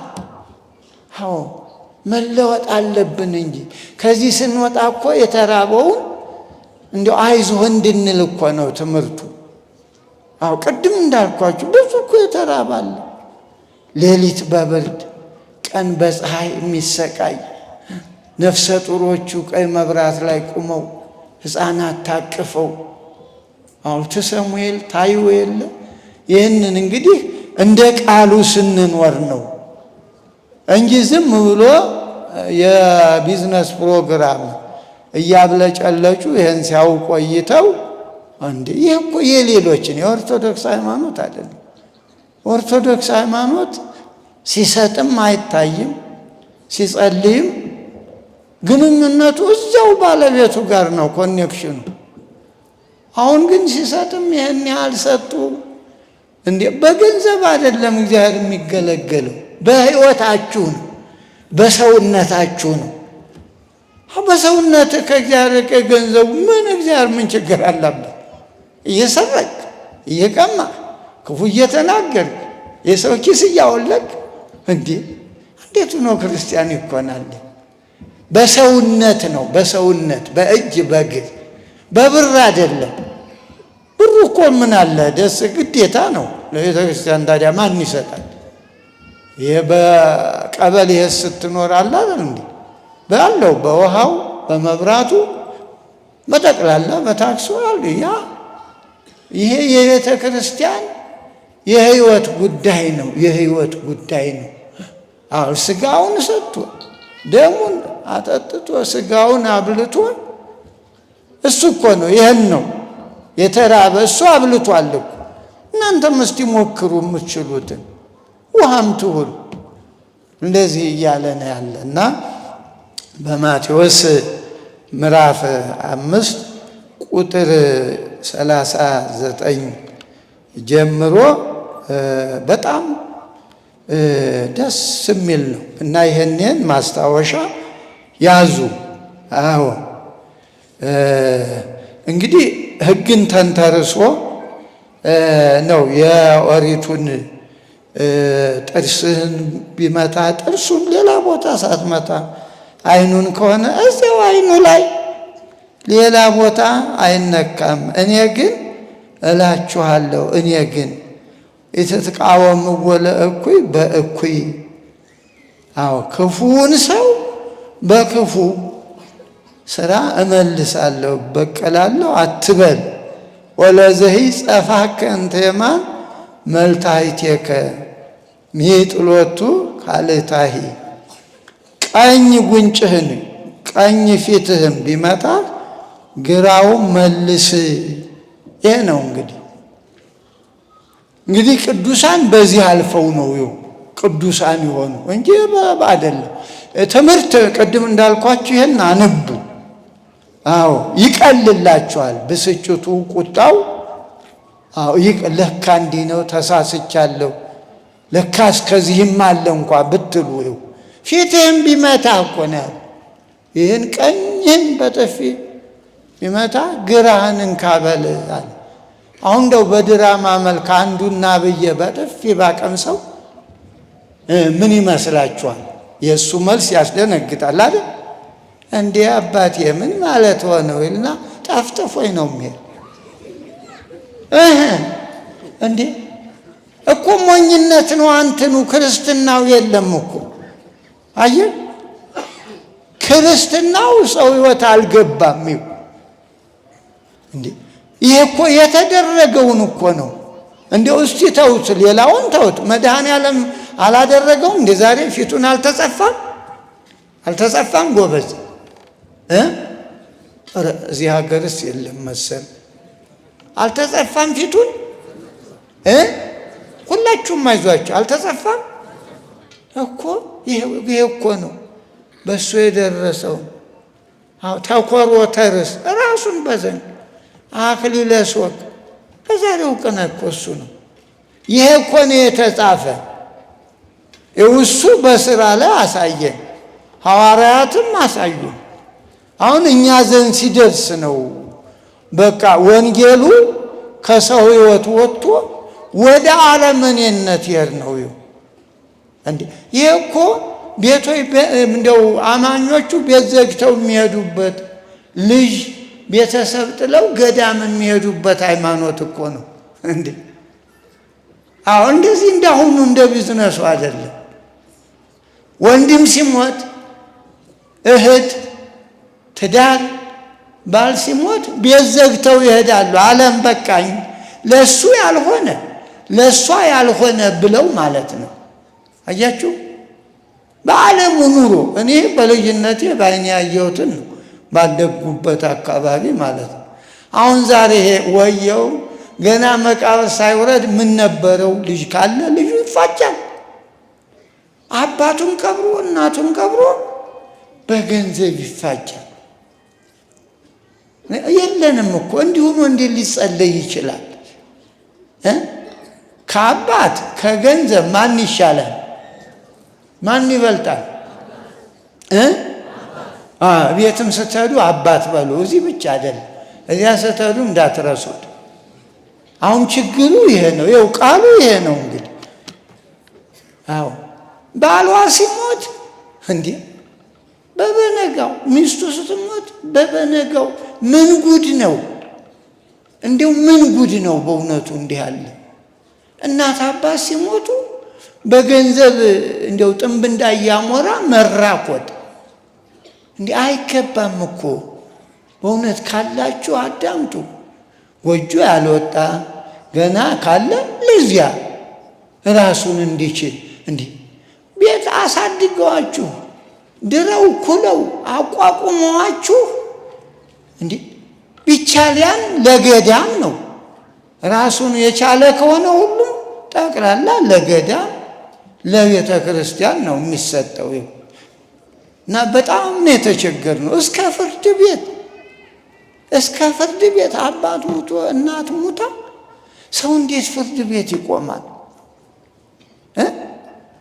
መለወጥ አለብን እንጂ ከዚህ ስንወጣ እኮ የተራበውን እንዲያው አይዞህ እንድንል እኮ ነው ትምህርቱ። ቅድም እንዳልኳችሁ ብዙ እኮ የተራባለ ሌሊት በብርድ ቀን በፀሐይ የሚሰቃይ ነፍሰ ጡሮቹ ቀይ መብራት ላይ ቁመው ሕፃናት ታቅፈው ትሰሙ የለ ታዩ የለ። ይህንን እንግዲህ እንደ ቃሉ ስንኖር ነው እንጂ ዝም ብሎ የቢዝነስ ፕሮግራም እያብለጨለጩ ይህን ሲያው ቆይተው እንዴ ይህ እኮ የሌሎችን የኦርቶዶክስ ሃይማኖት አይደለም። ኦርቶዶክስ ሃይማኖት ሲሰጥም አይታይም፣ ሲጸልይም ግንኙነቱ እዛው ባለቤቱ ጋር ነው ኮኔክሽኑ። አሁን ግን ሲሰጥም ይህን ያህል ሰጡ እንዴ በገንዘብ አይደለም እግዚአብሔር የሚገለገለው፣ በሕይወታችሁ ነው፣ በሰውነታችሁ ነው። በሰውነት ከእግዚአብሔር ከገንዘቡ ምን እግዚአብሔር ምን ችግር አለበት? እየሰረቅ እየቀማ ክፉ እየተናገርክ የሰው ኪስ እያወለቅ እንዴት ነው ክርስቲያን ይኮናል? በሰውነት ነው፣ በሰውነት በእጅ በእግር በብር አይደለም። ብሩ እኮ ምን አለ ደስ ግዴታ ነው ለቤተ ክርስቲያን። ታዲያ ማን ይሰጣል? ይሄ በቀበሌ ስትኖር አለ አይደል እንዴ? ባለው በውሃው በመብራቱ በጠቅላላ በታክሱ አለ። ይሄ የቤተ ክርስቲያን የህይወት ጉዳይ ነው፣ የህይወት ጉዳይ ነው። ስጋውን ሰጥቶ ደሙን አጠጥቶ ስጋውን አብልቶ እሱ እኮ ነው። ይሄን ነው የተራበ እሱ አብልቷል እኮ። እናንተም እስቲ ሞክሩ የምትችሉትን ውሃም ትሁን። እንደዚህ እያለ ነው ያለና በማቴዎስ ምዕራፍ 5 ቁጥር 39 ጀምሮ በጣም ደስ የሚል ነው እና ይሄንን ማስታወሻ ያዙ። እንግዲህ ሕግን ተንተርሶ ነው የኦሪቱን ጥርስህን ቢመታ ጥርሱን ሌላ ቦታ ሳትመታ ዓይኑን ከሆነ እዚያው ዓይኑ ላይ ሌላ ቦታ አይነካም። እኔ ግን እላችኋለሁ፣ እኔ ግን የተቃወምዎ ለእኩይ በእኩይ ክፉውን ሰው በክፉ ስራ እመልሳለሁ በቀላለሁ አትበል። ወለዘሂ ጸፋከ እንተ የማን መልታይቴከ ሚጥሎቱ ካልታሂ ቀኝ ጉንጭህን ቀኝ ፊትህን ቢመታ ግራው መልስ። ይሄ ነው እንግዲህ ቅዱሳን በዚህ አልፈው ነው ቅዱሳን ይሆኑ እንጂ አይደለም። ትምህርት ቅድም እንዳልኳችሁ ይሄን አንቡ። ይቀልላችኋል። ብስጭቱ ቁጣው ለካ እንዲህ ነው ተሳስቻለሁ፣ ለካ እስከዚህም አለ እንኳ ብትሉ ፊትህን ቢመታ እኮ ነው። ይህን ቀኝህን በጥፊ ቢመታ ግራህን እንካበል አለ። አሁን እንደው በድራማ መልክ አንዱና ብዬ በጥፊ ባቀምሰው ምን ይመስላችኋል? የእሱ መልስ ያስደነግጣል አይደል? እንዴ አባቴ ምን ማለት ሆነው ይልና ጠፍጥፎኝ ነው የሚሄድ። እንዴ እኮ ሞኝነት ነው አንትኑ፣ ክርስትናው የለም እኮ አየህ፣ ክርስትናው ሰው ሕይወት አልገባም። እንዴ ይሄ እኮ የተደረገውን እኮ ነው። እንደው እስቲ ተውት፣ ሌላውን ተውት። መድኃኔዓለም አላደረገውም እንዴ? ዛሬ ፊቱን አልተጸፋም ጎበዝ። እዚህ ሀገርስ የለም መሰል አልተጸፋም ፊቱን። ሁላችሁም አይዟችሁ፣ አልተጸፋም እኮ። ይሄ እኮ ነው በእሱ የደረሰው። ተኮርዖተ ርእስ ራሱን በዘንግ አክሊለ ሦክ በዛሬው ቀን እኮ እሱ ነው። ይሄ እኮ ነው የተጻፈ። እሱ በስራ ላይ አሳየን፣ ሐዋርያትም አሳዩን። አሁን እኛ ዘንድ ሲደርስ ነው በቃ ወንጌሉ ከሰው ሕይወት ወጥቶ ወደ አረመኔነት ይሄድ ነው። እንዴ ይሄ እኮ ቤቶች እንደው አማኞቹ ቤት ዘግተው የሚሄዱበት፣ ልጅ ቤተሰብ ጥለው ገዳም የሚሄዱበት ሃይማኖት እኮ ነው። እንዴ እንደዚህ እንዳሁኑ እንደ ቢዝነሱ አይደለም። ወንድም ሲሞት፣ እህት፣ ትዳር፣ ባል ሲሞት ቤት ዘግተው ይሄዳሉ። ዓለም በቃኝ፣ ለሱ ያልሆነ ለሷ ያልሆነ ብለው ማለት ነው። አያችሁ በዓለሙ ኑሮ እኔ በልጅነቴ በዓይኔ ያየሁትን ነው፣ ባደጉበት አካባቢ ማለት ነው። አሁን ዛሬ ይሄ ወየው ገና መቃብር ሳይወረድ ምን ነበረው? ልጅ ካለ ልጁ ይፋጫል። አባቱን ቀብሮ እናቱን ቀብሮ በገንዘብ ይፋጫል። የለንም እኮ እንዲሁም እንዴት ሊጸለይ ይችላል? ከአባት ከገንዘብ ማን ይሻላል? ማን ይበልጣል? ቤትም ስትሄዱ አባት በሉ። እዚህ ብቻ አይደለም፣ እዚያ ስትሄዱ እንዳትረሱት። አሁን ችግሩ ይሄ ነው። ይኸው ቃሉ ይሄ ነው። እንግዲህ ባሏ ሲሞት እንዴ በበነጋው፣ ሚስቱ ስትሞት በበነጋው። ምን ጉድ ነው እንዲሁ፣ ምን ጉድ ነው በእውነቱ። እንዲህ አለ እናት አባት ሲሞቱ በገንዘብ እንዲው ጥንብ እንዳያሞራ መራኮት እንዲህ አይገባም እኮ በእውነት። ካላችሁ አዳምጡ። ጎጆ ያልወጣ ገና ካለ ለዚያ ራሱን እንዲችል እንዲህ ቤት አሳድገዋችሁ ድረው ኩለው አቋቁመዋችሁ እንዲህ ቢቻልያን ለገዳም ነው። ራሱን የቻለ ከሆነ ሁሉም ጠቅላላ ለገዳም ለቤተ ክርስቲያን ነው የሚሰጠው። እና በጣም ነው የተቸገርነው። እስከ ፍርድ ቤት አባት ሙቶ እናት ሙታ ሰው እንዴት ፍርድ ቤት ይቆማል?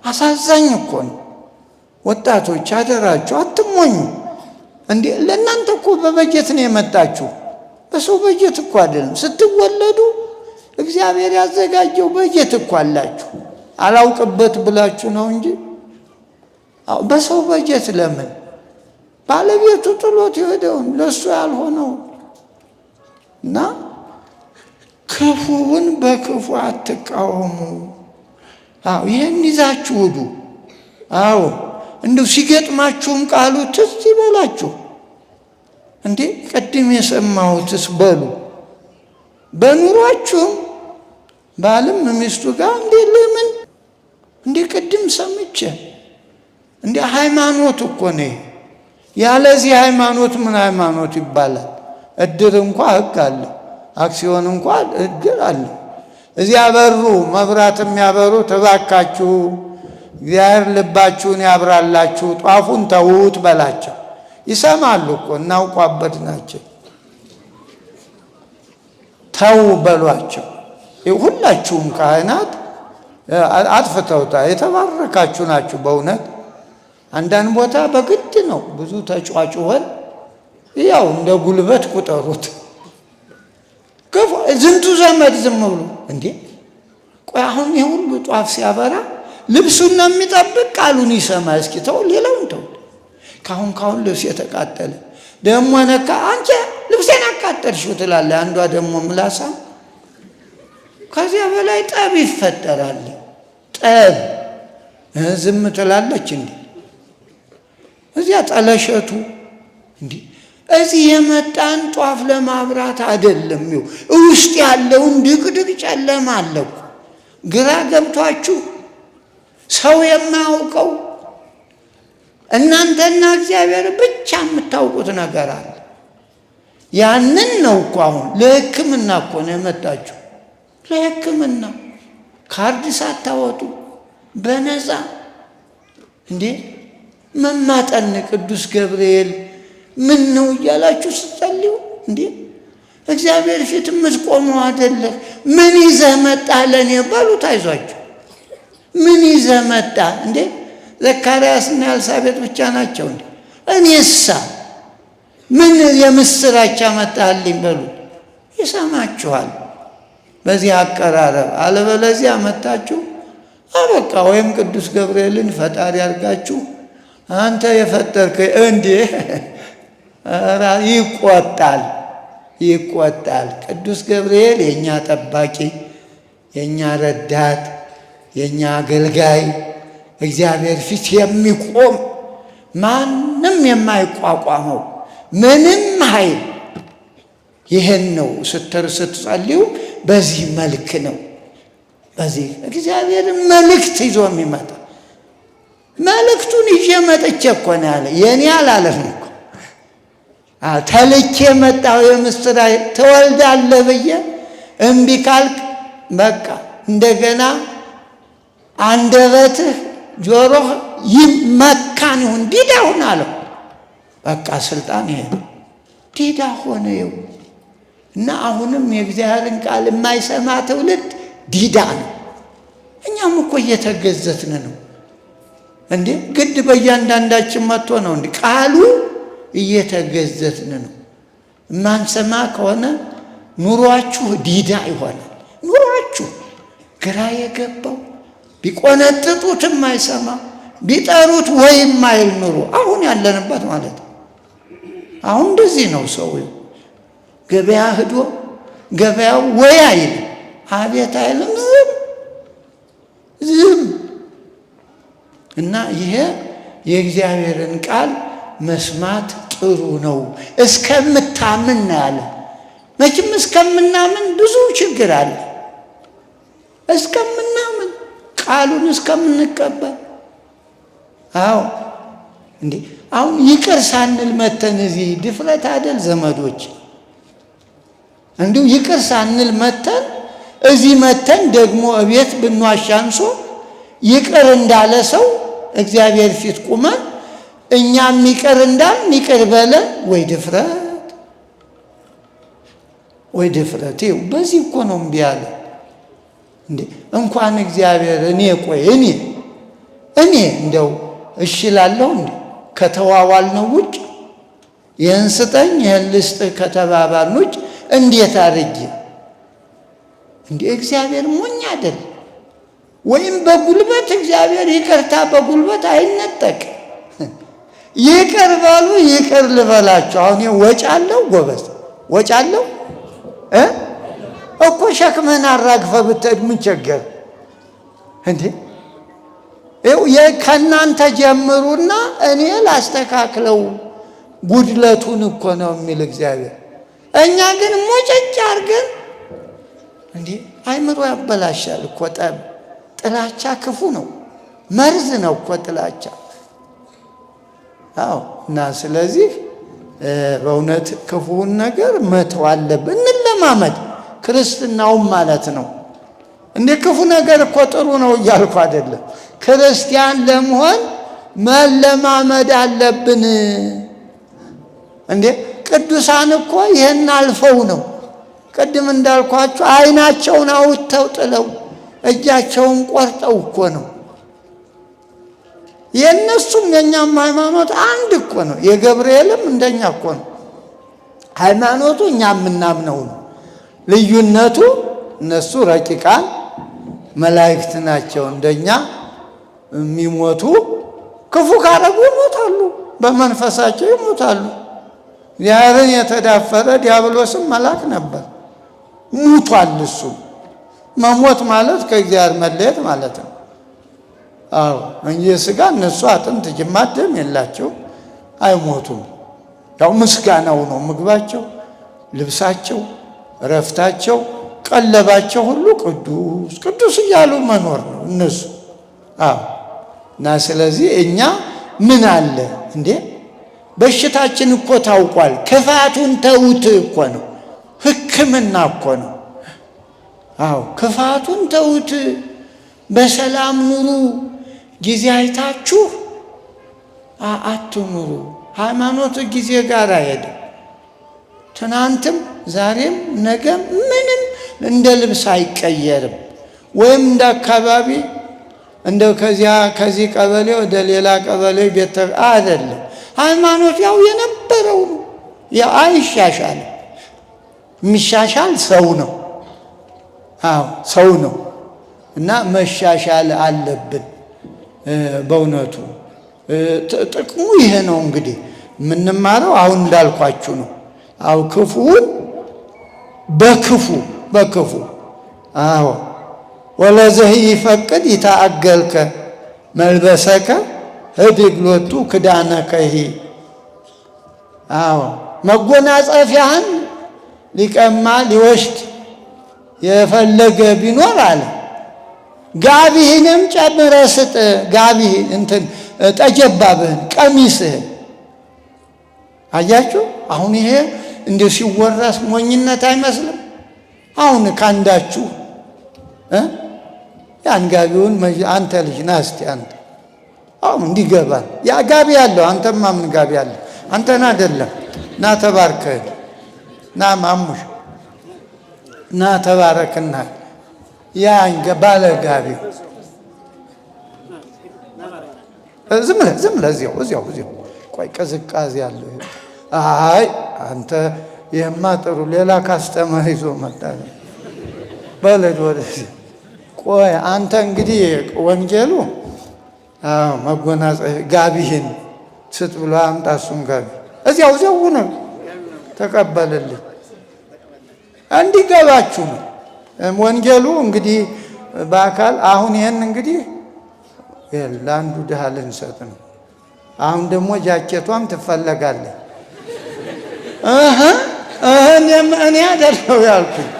አሳዛኝ እኮ ነው። ወጣቶች አደራችሁ አትሞኙ። እንዴ ለእናንተ እኮ በበጀት ነው የመጣችሁ፣ በሰው በጀት እኮ አይደለም። ስትወለዱ እግዚአብሔር ያዘጋጀው በጀት እኮ አላችሁ። አላውቅበት ብላችሁ ነው እንጂ በሰው በጀት ለምን ባለቤቱ ጥሎት የሄደውን ለእሱ ያልሆነው እና ክፉውን በክፉ አትቃወሙ። አዎ ይህን ይዛችሁ ሂዱ። አዎ እንደው ሲገጥማችሁም ቃሉ ትዝ ይበላችሁ። እንዴ ቅድም የሰማሁትስ በሉ። በኑሯችሁም ባልም ሚስቱ ጋር እንዴ ለምን እንዴ ቅድም ሰምቼ እንዴ ሃይማኖት እኮ ነው። ያለዚህ ሃይማኖት ምን ሃይማኖት ይባላል? እድር እንኳ ህግ አለ፣ አክሲዮን እንኳ እድር አለ። እዚያ በሩ መብራት የሚያበሩ እባካችሁ እግዚአብሔር ልባችሁን ያብራላችሁ ጧፉን ተዉት በላቸው። ይሰማሉ እኮ እናውቋበት ናቸው። ተው በሏቸው። ሁላችሁም ካህናት አጥፍተውታል። የተባረካችሁ ናችሁ በእውነት። አንዳንድ ቦታ በግድ ነው ብዙ ተጫጭሆን ያው እንደ ጉልበት ቁጠሩት። ዝንቱ ዘመድ ዝም ብሎ እንዴ ቆይ አሁን የሁሉ ጧፍ ሲያበራ ልብሱን ነው የሚጠብቅ ቃሉን ይሰማ። እስኪ ተው ሌላውን ተው። ካሁን ልብስ የተቃጠለ ደግሞ ነካ አንቺ ልብሴን አቃጠልሽው ትላለህ። አንዷ ደግሞ ምላሳ። ከዚያ በላይ ጠብ ይፈጠራል። ጠብ ዝም ትላለች እንዴ? እዚያ ጠለሸቱ እንዴ እዚህ የመጣን ጧፍ ለማብራት አይደለም። ውስጥ ያለውን ድቅድቅ ጨለማ አለ እኮ። ግራ ገብቷችሁ ሰው የማያውቀው እናንተና እግዚአብሔር ብቻ የምታውቁት ነገር አለ። ያንን ነው እኮ አሁን ለሕክምና እኮ ነው የመጣችሁ። ለሕክምና ካርድ ሳታወጡ በነፃ እንዴ መማጠን ቅዱስ ገብርኤል ምን ነው እያላችሁ ስትጸልዩ እንዴ እግዚአብሔር ፊት የምትቆመው አይደለ? ምን ይዘህ መጣህ ለእኔ በሉት። አይዟችሁ ምን ይዘህ መጣህ እንዴ? ዘካርያስና ኤልሳቤጥ ብቻ ናቸው እንዴ? እኔሳ ምን የምስራች አመጣህልኝ በሉት። ይሰማችኋል በዚህ አቀራረብ። አለበለዚያ መጣችሁ አበቃ። ወይም ቅዱስ ገብርኤልን ፈጣሪ አድርጋችሁ አንተ የፈጠርከ እንዴ ይቆጣል። ቅዱስ ገብርኤል የኛ ጠባቂ፣ የኛ ረዳት፣ የኛ አገልጋይ፣ እግዚአብሔር ፊት የሚቆም ማንም የማይቋቋመው ምንም ኃይል ይህን ነው። ስትጸልዩ በዚህ መልክ ነው። በዚህ እግዚአብሔር መልእክት ይዞ የሚመጣ መልእክቱን ይዤ መጥቼ እኮ ነው ያለ። የኔ አላለም እኮ ተልኬ መጣሁ። የምስራች ትወልዳለህ ብዬ እምቢ ካልክ በቃ እንደገና አንደበትህ ጆሮህ ይመካን ይሁን ዲዳ ሁን አለው። በቃ ስልጣን ይሄ ነው። ዲዳ ሆነ ይው እና አሁንም የእግዚአብሔርን ቃል የማይሰማ ትውልድ ዲዳ ነው። እኛም እኮ እየተገዘትን ነው እንዴ ግድ በእያንዳንዳችን መጥቶ ነው እንዴ ቃሉ እየተገዘትን ነው። ማንሰማ ከሆነ ኑሯችሁ ዲዳ ይሆናል። ኑሯችሁ ግራ የገባው ቢቆነጥጡትም አይሰማ ቢጠሩት ወይም አይል ኑሮ አሁን ያለንበት ማለት ነው። አሁን እንደዚህ ነው። ሰው ገበያ ሄዶ ገበያው ወይ አይል አቤት አይልም፣ ዝም እና ይሄ የእግዚአብሔርን ቃል መስማት ጥሩ ነው እስከምታምን ያለ። መቼም እስከምናምን ብዙ ችግር አለ። እስከምናምን ቃሉን እስከምንቀበል። አዎ እንዴ አሁን ይቅር ሳንል መተን እዚህ ድፍረት አይደል ዘመዶች? እንዲሁ ይቅር ሳንል መተን እዚህ መተን ደግሞ እቤት ብንዋሻንሶ ይቅር እንዳለ ሰው እግዚአብሔር ፊት ቁመን እኛም ይቅር እንዳልን ይቅር በለን። ወይ ድፍረት! ይኸው በዚህ እኮ ነው እምቢ አለ እንዴ። እንኳን እግዚአብሔር እኔ እንደው እሺ እላለሁ እንዴ ከተዋዋል ነው ውጭ ይህን ስጠኝ ይህን ልስጥህ ከተባባልን ውጭ እንዴት አድርጌ እንዴ? እግዚአብሔር ሞኝ አይደል? ወይም በጉልበት እግዚአብሔር ይቅርታ በጉልበት አይነጠቅ። ይቅር በሉ ይቅር ልበላችሁ። አሁን ወጭ አለው ጎበዝ፣ ወጭ አለው እኮ ሸክምህን አራግፈህ ብትሄድ ምን ቸገር እንዴ? ከእናንተ ጀምሩና እኔ ላስተካክለው ጉድለቱን እኮ ነው የሚል እግዚአብሔር። እኛ ግን ሞጨጭ አድርገን እንዴ አይምሮ ያበላሻል እኮ ጠብ። ጥላቻ ክፉ ነው፣ መርዝ ነው እኮ ጥላቻ። አዎ። እና ስለዚህ በእውነት ክፉውን ነገር መተው አለብን፣ እንለማመድ። ክርስትናውም ማለት ነው እንዴ ክፉ ነገር እኮ ጥሩ ነው እያልኩ አይደለም። ክርስቲያን ለመሆን መለማመድ አለብን። እንዴ ቅዱሳን እኮ ይህን አልፈው ነው ቅድም እንዳልኳቸው ዓይናቸውን አውጥተው ጥለው እጃቸውን ቆርጠው እኮ ነው። የእነሱም የእኛም ሃይማኖት አንድ እኮ ነው። የገብርኤልም እንደኛ እኮ ነው ሃይማኖቱ፣ እኛ የምናምነው ነው። ልዩነቱ እነሱ ረቂቃን መላእክት ናቸው፣ እንደኛ የሚሞቱ ክፉ ካረጉ ይሞታሉ፣ በመንፈሳቸው ይሞታሉ። እግዚአብሔርን የተዳፈረ ዲያብሎስም መልአክ ነበር፣ ሙቷል። እሱ መሞት ማለት ከእግዚአብሔር መለየት ማለት ነው። አዎ እንጂ ሥጋ እነሱ አጥንት ጅማት ደም የላቸው አይሞቱም። ያው ምስጋናው ነው ምግባቸው፣ ልብሳቸው፣ እረፍታቸው፣ ቀለባቸው ሁሉ ቅዱስ ቅዱስ እያሉ መኖር ነው እነሱ። አዎ እና ስለዚህ እኛ ምን አለ እንዴ በሽታችን እኮ ታውቋል። ክፋቱን ተውት እኮ ነው፣ ሕክምና እኮ ነው። አዎ ክፋቱን ተውት፣ በሰላም ኑሩ። ጊዜ አይታችሁ አትኑሩ። ሃይማኖት ጊዜ ጋር አይሄድም። ትናንትም ዛሬም ነገም ምንም እንደ ልብስ አይቀየርም። ወይም እንደ አካባቢ እንደው ከዚህ ቀበሌ ወደ ሌላ ቀበሌ ቤት አይደለም። ሃይማኖት ያው የነበረው ነው፣ ያው አይሻሻልም። የሚሻሻል ሰው ነው። አዎ ሰው ነው። እና መሻሻል አለብን። በእውነቱ ጥቅሙ ይሄ ነው። እንግዲህ የምንማረው አሁን እንዳልኳችሁ ነው። አዎ ክፉውን በክፉ አዎ ወለዘህ ይፈቅድ ይታገልከ መልበሰከ ህድግሎቱ ክዳነከሂ። አዎ መጎናጸፊያህን ሊቀማ ሊወስድ የፈለገ ቢኖር አለ ጋቢህንም ጨምረህ ስጥ። ጋቢህን እንትን ጠጀባብህን ቀሚስህን። አያችሁ አሁን ይሄ እንዲሁ ሲወራስ ሞኝነት አይመስልም? አሁን ካንዳችሁ ያን ጋቢውን አንተ ልጅ ና እስቲ አንተ አሁን እንዲገባል ያ ጋቢ ያለው አንተማ ምን ጋቢ አለ? አንተን አይደለም። ና ተባርከህ ና ማሙሽ ና ተባረክና ያን ባለ ጋቢ ዝም ብለህ እዚያው ቆይ ቅዝቃዜ ያለው አይ አንተ ይሄማ ጥሩ ሌላ ካስተማር ይዞ መጣ በለድ ወደዚህ ቆይ አንተ እንግዲህ ወንጌሉ መጎናጸፊያ ጋቢህን ስጥ ብሎ አምጣ። እሱን ጋቢ እዚያው ነው ተቀበልልኝ እንዲገባችሁ ነው ወንጌሉ። እንግዲህ በአካል አሁን ይሄን እንግዲህ ለአንዱ ድሃ ልንሰጥ ነው። አሁን ደግሞ ጃኬቷም ትፈለጋለህ። እኔ አይደለሁ ያልኩኝ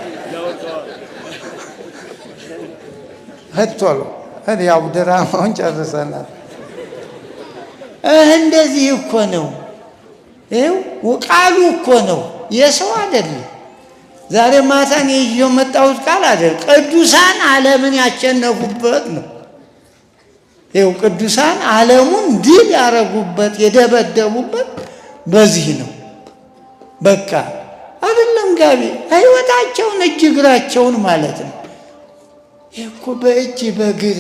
ቶሎ ያው ድራማውን ጨርሰናል። እንደዚህ እኮ ነው። ይኸው ቃሉ እኮ ነው፣ የሰው አይደለም። ዛሬ ማታን ይዤው መጣሁት ቃል አይደል፣ ቅዱሳን ዓለምን ያሸነፉበት ነው። ይኸው ቅዱሳን ዓለሙን ድል ያረጉበት የደበደቡበት በዚህ ነው። በቃ አይደለም ጋቢ ሕይወታቸውን እጅ እግራቸውን ማለት ነው። ይህ እኮ በእጅ በእግር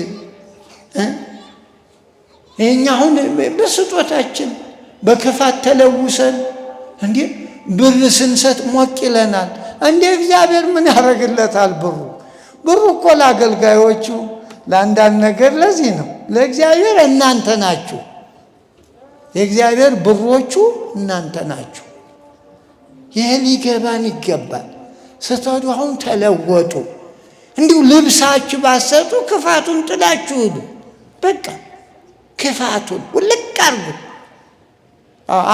ይሄኛ አሁን በስጦታችን በክፋት ተለውሰን እንዴ ብር ስንሰጥ ሞቅ ይለናል። እንዴ እግዚአብሔር ምን ያደርግለታል? ብሩ እኮ ለአገልጋዮቹ ለአንዳንድ ነገር ለዚህ ነው። ለእግዚአብሔር እናንተ ናችሁ። የእግዚአብሔር ብሮቹ እናንተ ናችሁ። ይህ ሊገባን ይገባል። ስትሄዱ አሁን ተለወጡ። እንዲሁ ልብሳችሁ ባሰጡ ክፋቱን ጥላችሁ ሂዱ። በቃ ክፋቱን ውልቅ አድርጉ።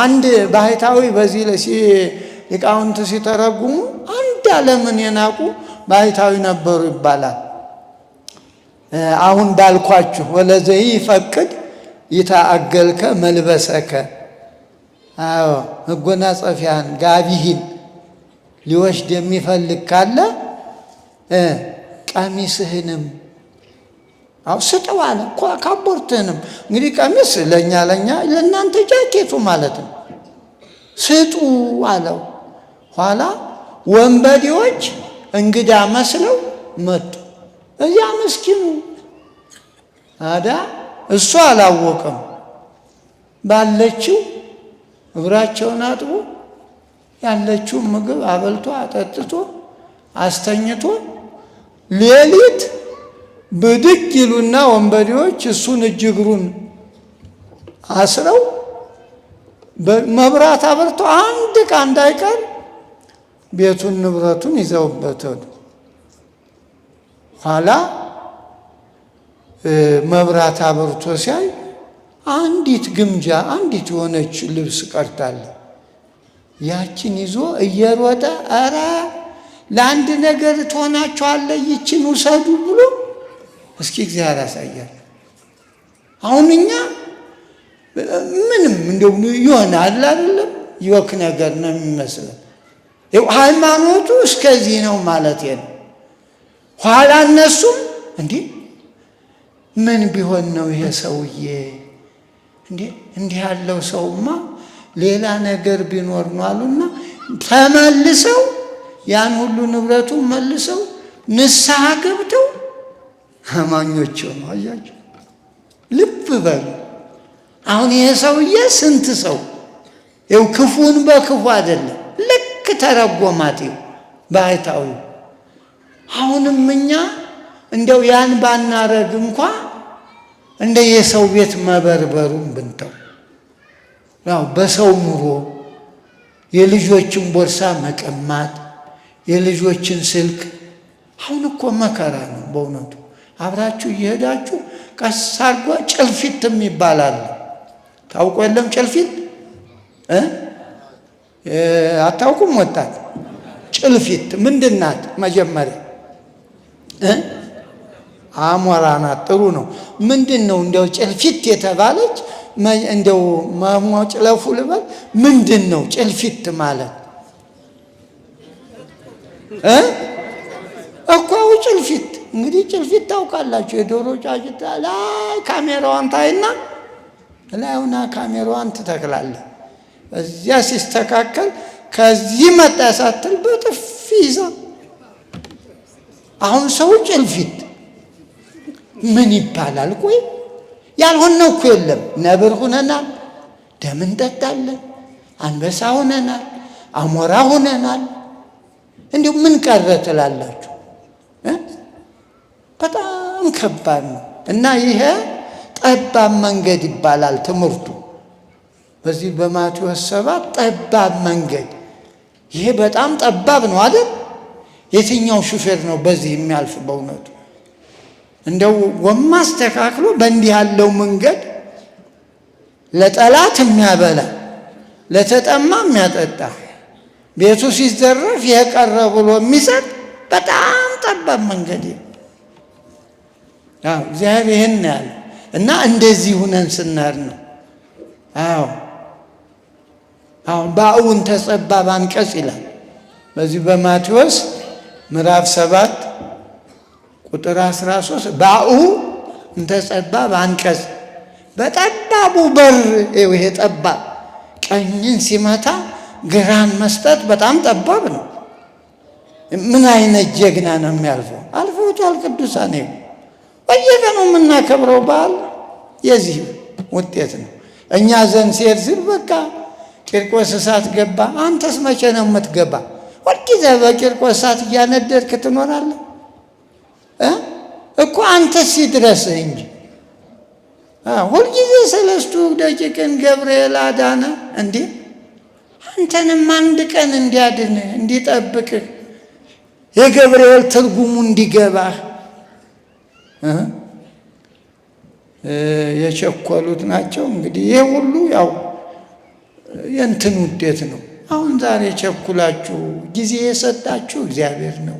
አንድ ባህታዊ በዚህ ሊቃውንት ሲተረጉሙ አንድ ዓለምን የናቁ ባህታዊ ነበሩ ይባላል። አሁን እንዳልኳችሁ ወለዘይ ይፈቅድ ይታአገልከ መልበሰከ። አዎ መጎናጸፊያን ጋቢህን ሊወስድ የሚፈልግ ካለ ቀሚስህንም ስጠው አለ። ካቦርትህንም እንግዲህ ቀሚስ ለእኛ ለእናንተ ጃኬቱ ማለት ነው፣ ስጡ አለው። ኋላ ወንበዴዎች እንግዳ መስለው መጡ። እዚያ ምስኪኑ አዳ እሱ አላወቅም። ባለችው እግራቸውን አጥቦ ያለችውን ምግብ አበልቶ አጠጥቶ አስተኝቶ ሌሊት ብድግ ይሉና ወንበዴዎች እሱን እጅ እግሩን አስረው መብራት አበርቶ አንድ ዕቃ እንዳይቀር ቤቱን ንብረቱን ይዘውበት ሄዱ። ኋላ መብራት አበርቶ ሲያይ አንዲት ግምጃ አንዲት የሆነች ልብስ ቀርታለች። ያችን ይዞ እየሮጠ ኧረ ለአንድ ነገር ትሆናችኋለች ይችን ውሰዱ ብሎ እስኪ እግዚአብሔር ያሳያል። አሁን እኛ ምንም እንደው ይሆናል አይደለም ይወክ ነገር ነው የሚመስለው። ሃይማኖቱ እስከዚህ ነው ማለት ነው። ኋላ እነሱም ምን ቢሆን ነው ይሄ ሰውዬ እንዲህ ያለው ሰውማ ሌላ ነገር ቢኖር ነው አሉና ተመልሰው ያን ሁሉ ንብረቱን መልሰው ንስሐ ገብተው አማኞች ነው። አያችሁ፣ ልብ በሉ። አሁን ይሄ ሰውዬ ስንት ሰው ክፉን በክፉ አይደለም ልክ ተረጎማት ባይታው። አሁንም እኛ እንደው ያን ባናረግ እንኳ እንደ የሰው ቤት መበርበሩን ብንተው፣ ያው በሰው ኑሮ የልጆችን ቦርሳ መቀማት፣ የልጆችን ስልክ አሁን እኮ መከራ ነው በእውነቱ። አብራችሁ እየሄዳችሁ ቀስ አድርጎ ጭልፊት የሚባል አለ። ታውቁ የለም ጭልፊት አታውቁም? ወጣት ጭልፊት ምንድን ናት? መጀመሪያ አሞራ ናት። ጥሩ ነው። ምንድን ነው እንደው ጭልፊት የተባለች? እንደው መሞጭለፉ ልበል ምንድን ነው ጭልፊት ማለት? እኮ ጭልፊት እንግዲህ ጭልፊት ታውቃላችሁ። የዶሮ ጫጭታ ላይ ካሜራዋን ታይና ላይውና ካሜራዋን ትተክላለህ። እዚያ ሲስተካከል ከዚህ መጣ ሳትል በጥፊ ይዛ። አሁን ሰው ጭልፊት ምን ይባላል? ቆይ ያልሆነው እኮ የለም። ነብር ሁነናል፣ ደም እንጠጣለን፣ አንበሳ ሁነናል፣ አሞራ ሁነናል። እንዲሁ ምን ቀረ ትላላችሁ? በጣም ከባድ ነው። እና ይሄ ጠባብ መንገድ ይባላል ትምህርቱ። በዚህ በማቴዎስ 7 ጠባብ መንገድ፣ ይሄ በጣም ጠባብ ነው አይደል? የትኛው ሹፌር ነው በዚህ የሚያልፍ? በእውነቱ እንደው ጎማ አስተካክሎ በእንዲህ ያለው መንገድ ለጠላት የሚያበላ ለተጠማ የሚያጠጣ ቤቱ ሲዘረፍ የቀረ ብሎ የሚሰጥ በጣም ጠባብ መንገድ ነው። እግዚአብሔር ይህን ያለ እና እንደዚህ ሁነን ስናር ነው። አሁን ባኡን ተጸባብ አንቀጽ ይላል በዚህ በማቴዎስ ምዕራፍ 7 ቁጥር 13 ባኡ እንተጸባብ አንቀጽ። በጠባቡ በር ይሄ ጠባብ ቀኝን ሲመታ ግራን መስጠት በጣም ጠባብ ነው። ምን አይነት ጀግና ነው የሚያልፈው? አልፈውታል ቅዱሳን። በየቀኑ የምናከብረው በዓል የዚህ ውጤት ነው። እኛ ዘንድ ሲሄድ ሲል በቃ ቂርቆስ እሳት ገባ። አንተስ መቼ ነው የምትገባ? ሁልጊዜ በቂርቆስ እሳት እያነደድክ ትኖራለህ እኮ። አንተስ ይድረስህ እንጂ ሁልጊዜ 3 ደቂቅን ገብርኤል አዳነ እንዴ? አንተንም አንድ ቀን እንዲያድን እንዲጠብቅህ የገብርኤል ትርጉሙ እንዲገባህ የቸኮሉት ናቸው። እንግዲህ ይሄ ሁሉ ያው የእንትን ውጤት ነው። አሁን ዛሬ ቸኩላችሁ ጊዜ የሰጣችሁ እግዚአብሔር ነው።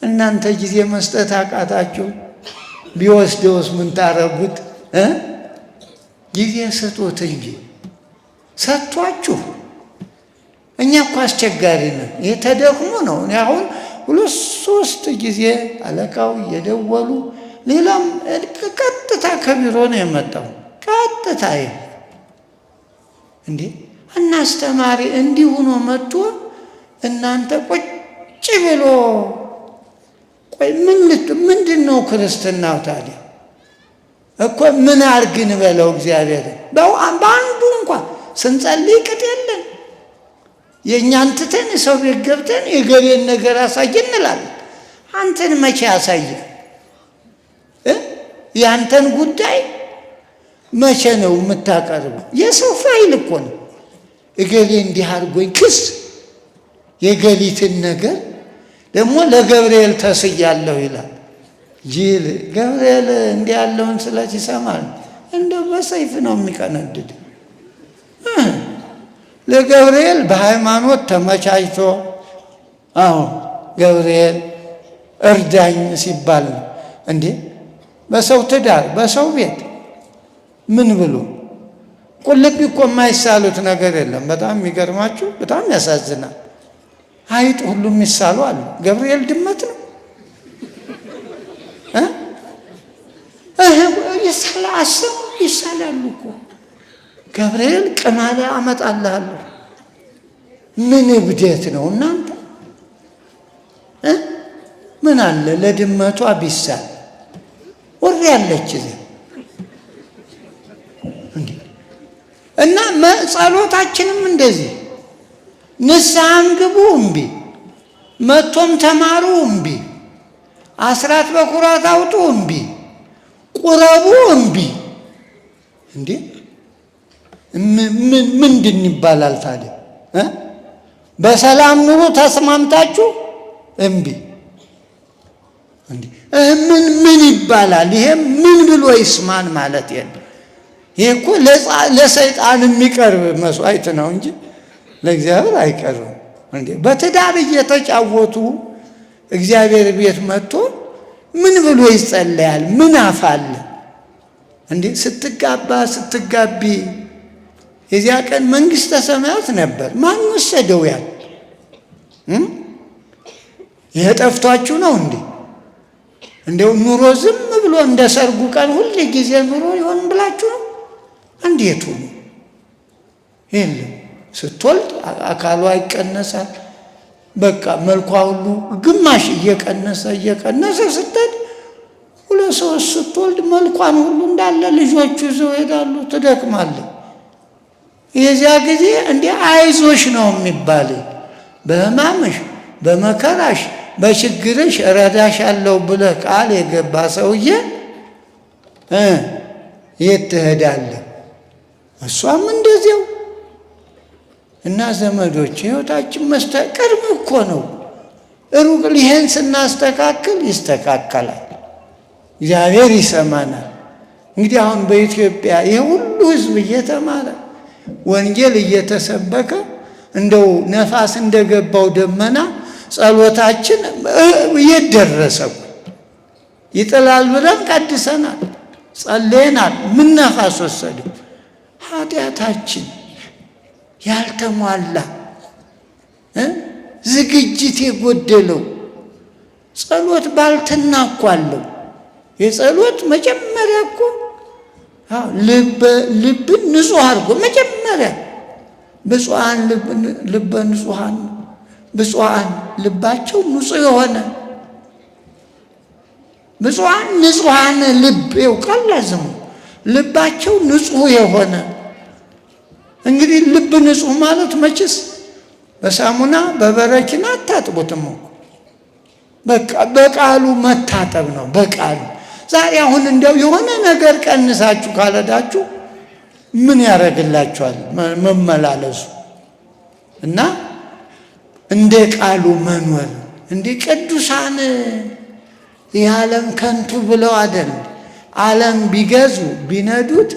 እናንተ ጊዜ መስጠት አቃታችሁ። ቢወስደውስ ምን ታረጉት? ጊዜ ስጡት እንጂ ሰጥቷችሁ። እኛ እኮ አስቸጋሪ ነን። ይሄ ተደክሞ ነው። አሁን 2-3 ጊዜ አለቃው እየደወሉ ሌላም ቀጥታ ከቢሮ ነው የመጣው። ቀጥታ እንዴ እናስተማሪ እንዲህ ሆኖ መጥቶ እናንተ ቁጭ ብሎ ቆይ ምንድን ነው ክርስትናው ታዲያ? እኮ ምን አርግን በለው እግዚአብሔር። በአንዱ እንኳን ስንጸልይ ቅጥ የለን። የእኛን ትተን ሰው ቤት ገብተን የገቤን ነገር አሳይ እንላለን። አንተን መቼ አሳየ? ያንተን ጉዳይ መቼ ነው የምታቀርበው? የሰው ፋይል እኮ ነው። እገሌ እንዲህ አድርጎኝ ክስ የገሊትን ነገር ደግሞ ለገብርኤል ተስያለሁ ይላል። ጅል ገብርኤል እንዲህ ያለውን ስለት ይሰማል። እንደው በሰይፍ ነው የሚቀነድድ። ለገብርኤል በሃይማኖት ተመቻችቶ ገብርኤል እርዳኝ ሲባል ነው እንዴ? በሰው ትዳር በሰው ቤት ምን ብሎ ቁልቢ እኮ የማይሳሉት ነገር የለም። በጣም የሚገርማችሁ በጣም ያሳዝናል። አይጥ ሁሉ የሚሳሉ አሉ። ገብርኤል ድመት ነው። ይሳላሉ እኮ ገብርኤል ቅማላ አመጣልሃለሁ። ምን እብደት ነው እናንተ? ምን አለ ለድመቷ ቢሳል ወሬ ያለች እና ጸሎታችንም እንደዚህ ንስሐም ግቡ እምቢ፣ መቶም ተማሩ እምቢ፣ አስራት በኩራት አውጡ እምቢ፣ ቁረቡ እምቢ። እንዴ ምንድን ይባላል ታዲያ? በሰላም ኑሩ ተስማምታችሁ እምቢ። እንዴ ምን ይባላል? ይሄ ምን ብሎ ይስማን ማለት የለም። ይሄ እኮ ለሰይጣን የሚቀርብ መስዋዕት ነው እንጂ ለእግዚአብሔር አይቀርም። እንዴ በትዳር እየተጫወቱ እግዚአብሔር ቤት መጥቶ ምን ብሎ ይጸለያል? ምን አፋለ እንዴ? ስትጋቢ የዚያ ቀን መንግስተ ሰማያት ነበር። ማን ወሰደው? ያን ይሄ ጠፍቷችሁ ነው እንዴ? እንደው ኑሮ ዝም ብሎ እንደ ሰርጉ ቀን ሁሉ ጊዜ ኑሮ ይሆን ብላችሁ ነው? እንዴት ሆኖ የለም። ስትወልድ አካሏ ይቀነሳል። በቃ መልኳ ሁሉ ግማሽ እየቀነሰ ስትሄድ 2-3 ስትወልድ መልኳን ሁሉ እንዳለ ልጆቹ ይዘው ሄዳሉ። ትደክማለህ። የዚያ ጊዜ እንዴ አይዞሽ ነው የሚባል። በህማምሽ በመከራሽ በችግርሽ እረዳሻለሁ ብለህ ቃል የገባ ሰውዬ የት ትሄዳለህ? እሷም እንደዚያው። እና ዘመዶች ህይወታችን ቅርብ እኮ ነው። ሩቅ ይሄን ስናስተካክል ይስተካከላል። እግዚአብሔር ይሰማናል። እንግዲህ አሁን በኢትዮጵያ ይሄ ሁሉ ህዝብ እየተማረ ወንጌል እየተሰበከ እንደው ነፋስ እንደገባው ደመና ጸሎታችን እየደረሰው ይጥላል ብለን ቀድሰናል፣ ጸልየናል። ምን ነፋስ ወሰደው? ኃጢአታችን ያልተሟላ ዝግጅት የጎደለው ጸሎት ባልተናኳለው። የጸሎት መጀመሪያ እኮ ልብን ንጹህ አድርጎ መጀመሪያ ብፁዓን ልበ ንጹሐን ብፁዓን ልባቸው ንጹህ የሆነ ብፁዓን ንጹሐን ልብ ይውቀላዝሙ ልባቸው ንጹህ የሆነ። እንግዲህ ልብ ንጹህ ማለት መችስ በሳሙና በበረኪና አታጥቡትም እኮ በቃ በቃሉ መታጠብ ነው። በቃሉ ዛሬ አሁን እንደው የሆነ ነገር ቀንሳችሁ ካልሄዳችሁ ምን ያደርግላችኋል መመላለሱ? እና እንደ ቃሉ መኖር እንደ ቅዱሳን የዓለም ከንቱ ብለው አይደል? ዓለም ቢገዙ ቢነዱት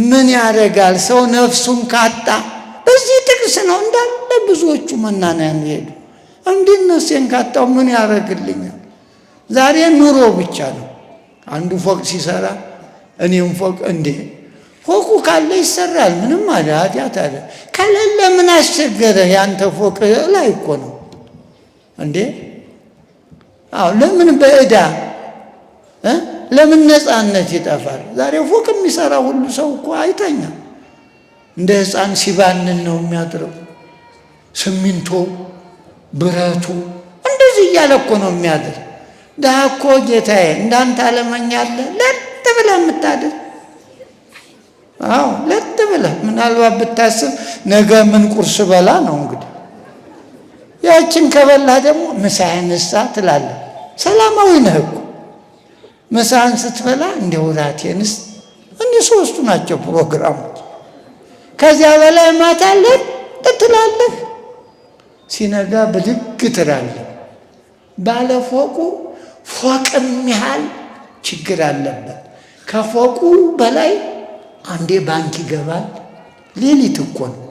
ምን ያደርጋል ሰው ነፍሱን ካጣ? በዚህ ጥቅስ ነው እንዳለ ብዙዎቹ መናንያን ሄዱ። እንዲህ ነፍሴን ካጣው ምን ያደርግልኛል? ዛሬ ኑሮ ብቻ ነው። አንዱ ፎቅ ሲሰራ እኔም ፎቅ እንዴ ፎቁ ካለ ይሰራል። ምንም አለ ኃጢአት አለ። ከሌለ ምን አስቸገረ? ያንተ ፎቅ ላይ እኮ ነው እንዴ። አዎ ለምን በዕዳ ለምን ነፃነት ይጠፋል? ዛሬ ፎቅ የሚሰራ ሁሉ ሰው እኮ አይተኛም። እንደ ሕፃን ሲባንን ነው የሚያድረው። ሲሚንቶ ብረቱ እንደዚህ እያለ እኮ ነው የሚያድር። ድሀ እኮ ጌታዬ እንዳንተ አለመኛ አለ ለጥ ብለህ የምታድር። አዎ ለጥ ብለህ ምናልባት ብታስብ ነገ ምን ቁርስ በላ ነው እንግዲህ። ያችን ከበላህ ደግሞ ምሳህንሳ ትላለህ። ሰላማዊ ነህ እኮ ምሳህን ስትበላ እንደው እራቴንስ። እንዲህ ሶስቱ ናቸው ፕሮግራሞች። ከዚያ በላይ ማታ ለጥ ትላለህ፣ ሲነጋ ብድግ ትላለህ። ባለፎቁ ፎቅም ያህል ችግር አለበት። ከፎቁ በላይ አንዴ ባንክ ይገባል። ሌሊት እኮ ነው።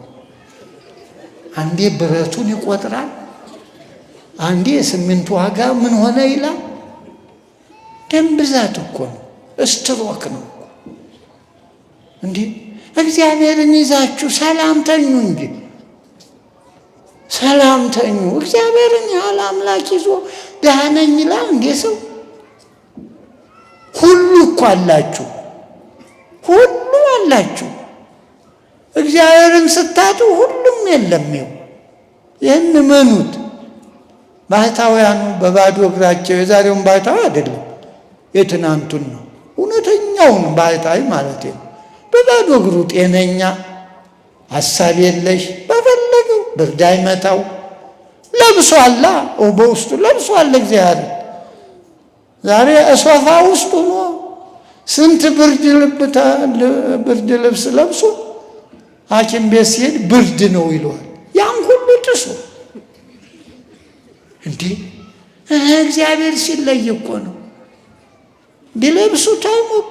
አንዴ ብረቱን ይቆጥራል፣ አንዴ የሲሚንቶ ዋጋ ምን ሆነ ይላል። ደም ብዛት እኮ ነው። ስትሮክ ነው እንዴ። እግዚአብሔርን ይዛችሁ ሰላም ተኙ እንጂ ሰላም ተኙ። እግዚአብሔርን ያህል አምላክ ይዞ ደህና ነኝ ይላል እንዴ ሰው? ሁሉ እኮ አላችሁ፣ ሁሉ አላችሁ። እግዚአብሔርን ስታጡ ሁሉም የለም። ይህን እመኑት። ባህታውያኑ በባዶ እግራቸው የዛሬውን ባህታዊ አይደለም የትናንቱን ነው። እውነተኛውን ባህታዊ ማለት ነው። በባዶ እግሩ ጤነኛ፣ ሐሳብ የለሽ፣ በፈለገው ብርድ አይመታው። ለብሷላ በውስጡ ለብሷል እግዚአብሔር። ዛሬ ሶፋ ውስጥ ሆኖ ስንት ብርድ ልብስ ለብሶ ሐኪም ቤት ሲሄድ ብርድ ነው ይለዋል። ያን ሁሉ ጥሶ እንዴ እግዚአብሔር ሲለይ እኮ ነው። ቢለብሱት አይሞቅ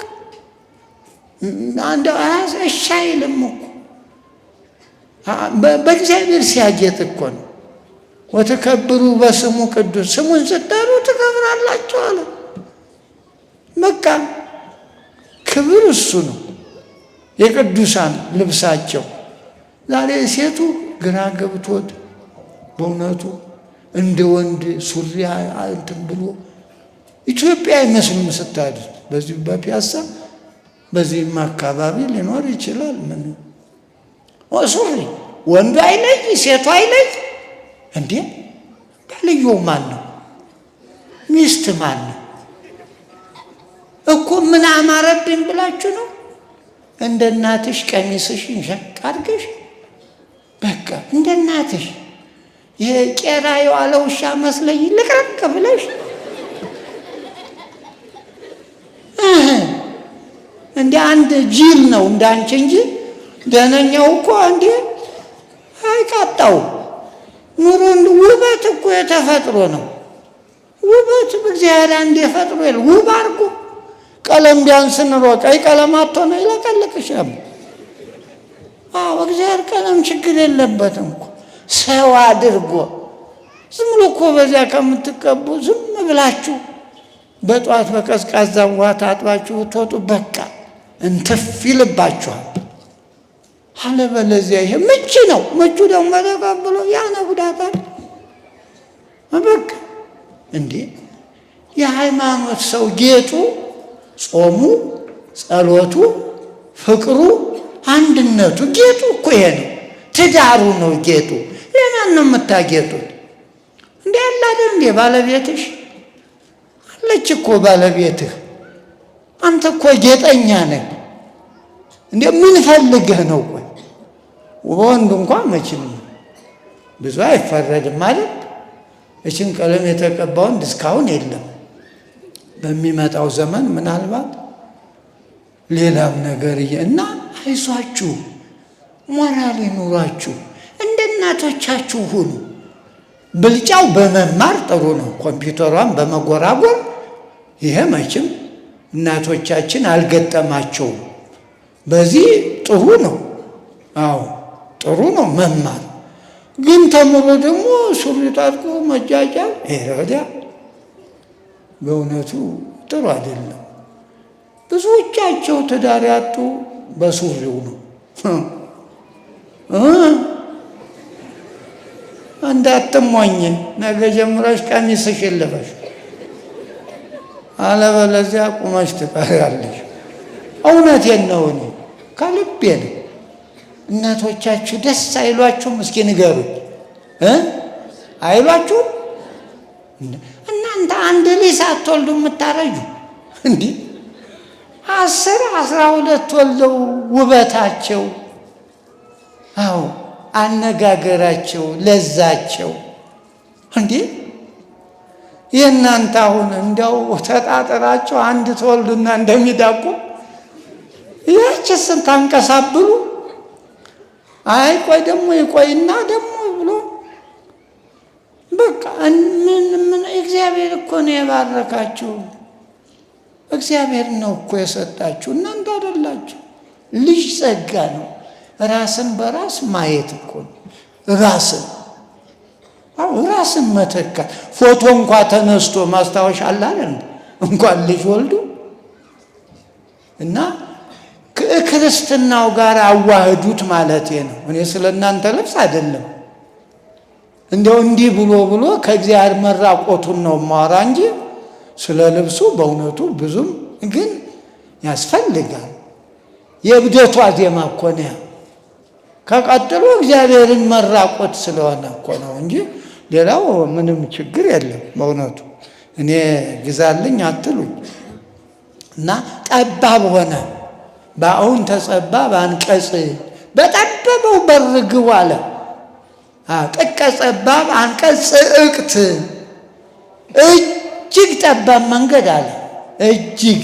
አንድ እሺ አይልም እኮ። በእግዚአብሔር ሲያጌጥ እኮ ነው። ወተከብሩ በስሙ ቅዱስ፣ ስሙን ስጠሩ ትከብራላችሁ አለ። በቃ ክብር እሱ ነው። የቅዱሳን ልብሳቸው ዛሬ ሴቱ ግራ ገብቶት በእውነቱ እንደ ወንድ ሱሪ እንትን ብሎ ኢትዮጵያ አይመስልም ስታድር። በዚህ በፒያሳ በዚህም አካባቢ ሊኖር ይችላል። ምን ሱሪ ወንዱ አይለይ ሴቱ አይለይ እንዴ? ባልየው ማን ነው? ሚስት ማን ነው እኮ? ምን አማረብኝ ብላችሁ ነው? እንደ እናትሽ ቀሚስሽን ሸቅ አድርገሽ በቃ እንደ እናትሽ የቄራ የዋለ ውሻ መስለኝ ልቅረቅ ብለሽ እንደ አንድ ጅል ነው እንዳንቺ እንጂ ደነኛው እኮ እንዴ አይቃጣው። ኑሮን ውበት እኮ የተፈጥሮ ነው። ውበት በእግዚአብሔር አንዴ ፈጥሮ የለ ውብ አድርጎ ቀለም ቢያንስ ኑሮ ቀይ ቀለም አጥቶ ነው ይለቀልቅሻል። አዎ እግዚአብሔር ቀለም ችግር የለበትም እኮ ሰው አድርጎ። ዝም ብሎ እኮ በዚያ ከምትቀቡ ዝም ብላችሁ በጧት በቀዝቃዛ ውሃ ታጥባችሁ ትወጡ በቃ እንትፍ ይልባችኋል። አለበለዚያ ይሄ ምች ነው። ምቹ ደግሞ ተቀብሎ ያነጉዳታል። በቃ እንዴ የሃይማኖት ሰው ጌጡ ጾሙ፣ ጸሎቱ፣ ፍቅሩ፣ አንድነቱ ጌጡ እኮ ይሄ ነው። ትዳሩ ነው ጌጡ። ለማን ነው የምታጌጡት? እንዴ አላደ እንዴ ባለቤትሽ አለች እኮ ባለቤትህ። አንተ እኮ ጌጠኛ ነህ። እንዴ ምን ፈልገህ ነው? ቆይ ወንድ እንኳን መቼም ብዙ አይፈረድም ማለት እችን ቀለም የተቀባውን እስካሁን የለም። በሚመጣው ዘመን ምናልባት ሌላም ነገር እና አይዟችሁ፣ ሞራል ይኑራችሁ፣ እንደ እናቶቻችሁ ሁኑ። ብልጫው በመማር ጥሩ ነው፣ ኮምፒውተሯን በመጎራጎር ይሄ መቼም እናቶቻችን አልገጠማቸውም። በዚህ ጥሩ ነው። አዎ ጥሩ ነው መማር። ግን ተምሮ ደግሞ ሱሪ ታጥቆ መጃጃል ይረዳ በእውነቱ ጥሩ አይደለም። ብዙዎቻቸው ትዳር ያጡ በሱሪው ነው። እንዳትሞኝ ነገ ጀምረሽ ቀሚስሽን ልበሽ፣ አለበለዚያ ቁመሽ ትቀሪያለሽ። እውነቴን ነው፣ እኔ ከልቤ ነው። እናቶቻችሁ ደስ አይሏችሁም? እስኪ ንገሩኝ። አይሏችሁም? እናንተ አንድ ልጅ ሳትወልዱ የምታረጁ እንዲህ 10 12 ወልደው ውበታቸው፣ አዎ አነጋገራቸው፣ ለዛቸው እንዲህ የእናንተ አሁን እንዲያው ተጣጥራቸው አንድ ተወልዱና እንደሚዳቁ ያችስን ታንቀሳብሉ። አይ ቆይ ደግሞ ይቆይና ደግሞ ብሎ በቃ ምን እግዚአብሔር እኮ ነው የባረካችሁ። እግዚአብሔር ነው እኮ የሰጣችሁ፣ እናንተ አይደላችሁ። ልጅ ጸጋ ነው። ራስን በራስ ማየት እኮ ነው። ራስን መተካት። ፎቶ እንኳ ተነስቶ ማስታወሻ አላለ እንኳን ልጅ ወልዱ እና ክርስትናው ጋር አዋህዱት ማለት ነው። እኔ ስለ እናንተ ልብስ አይደለም እንደው እንዲህ ብሎ ከእግዚአብሔር መራቆቱን ነው ማወራ እንጂ ስለ ልብሱ በእውነቱ ብዙም ግን ያስፈልጋል። የብደቷ ዜማ እኮ ነው። ከቀጥሎ እግዚአብሔርን መራቆት ስለሆነ እኮ ነው እንጂ ሌላው ምንም ችግር የለም። በእውነቱ እኔ ግዛልኝ አትሉኝ እና ጠባብ ሆነ። በአሁን ተጸባብ አንቀጽ በጠበበው በር ግቡ አለ። ጥቀ ጸባብ አንቀጽ ጽዕቅት፣ እጅግ ጠባብ መንገድ አለ። እጅግ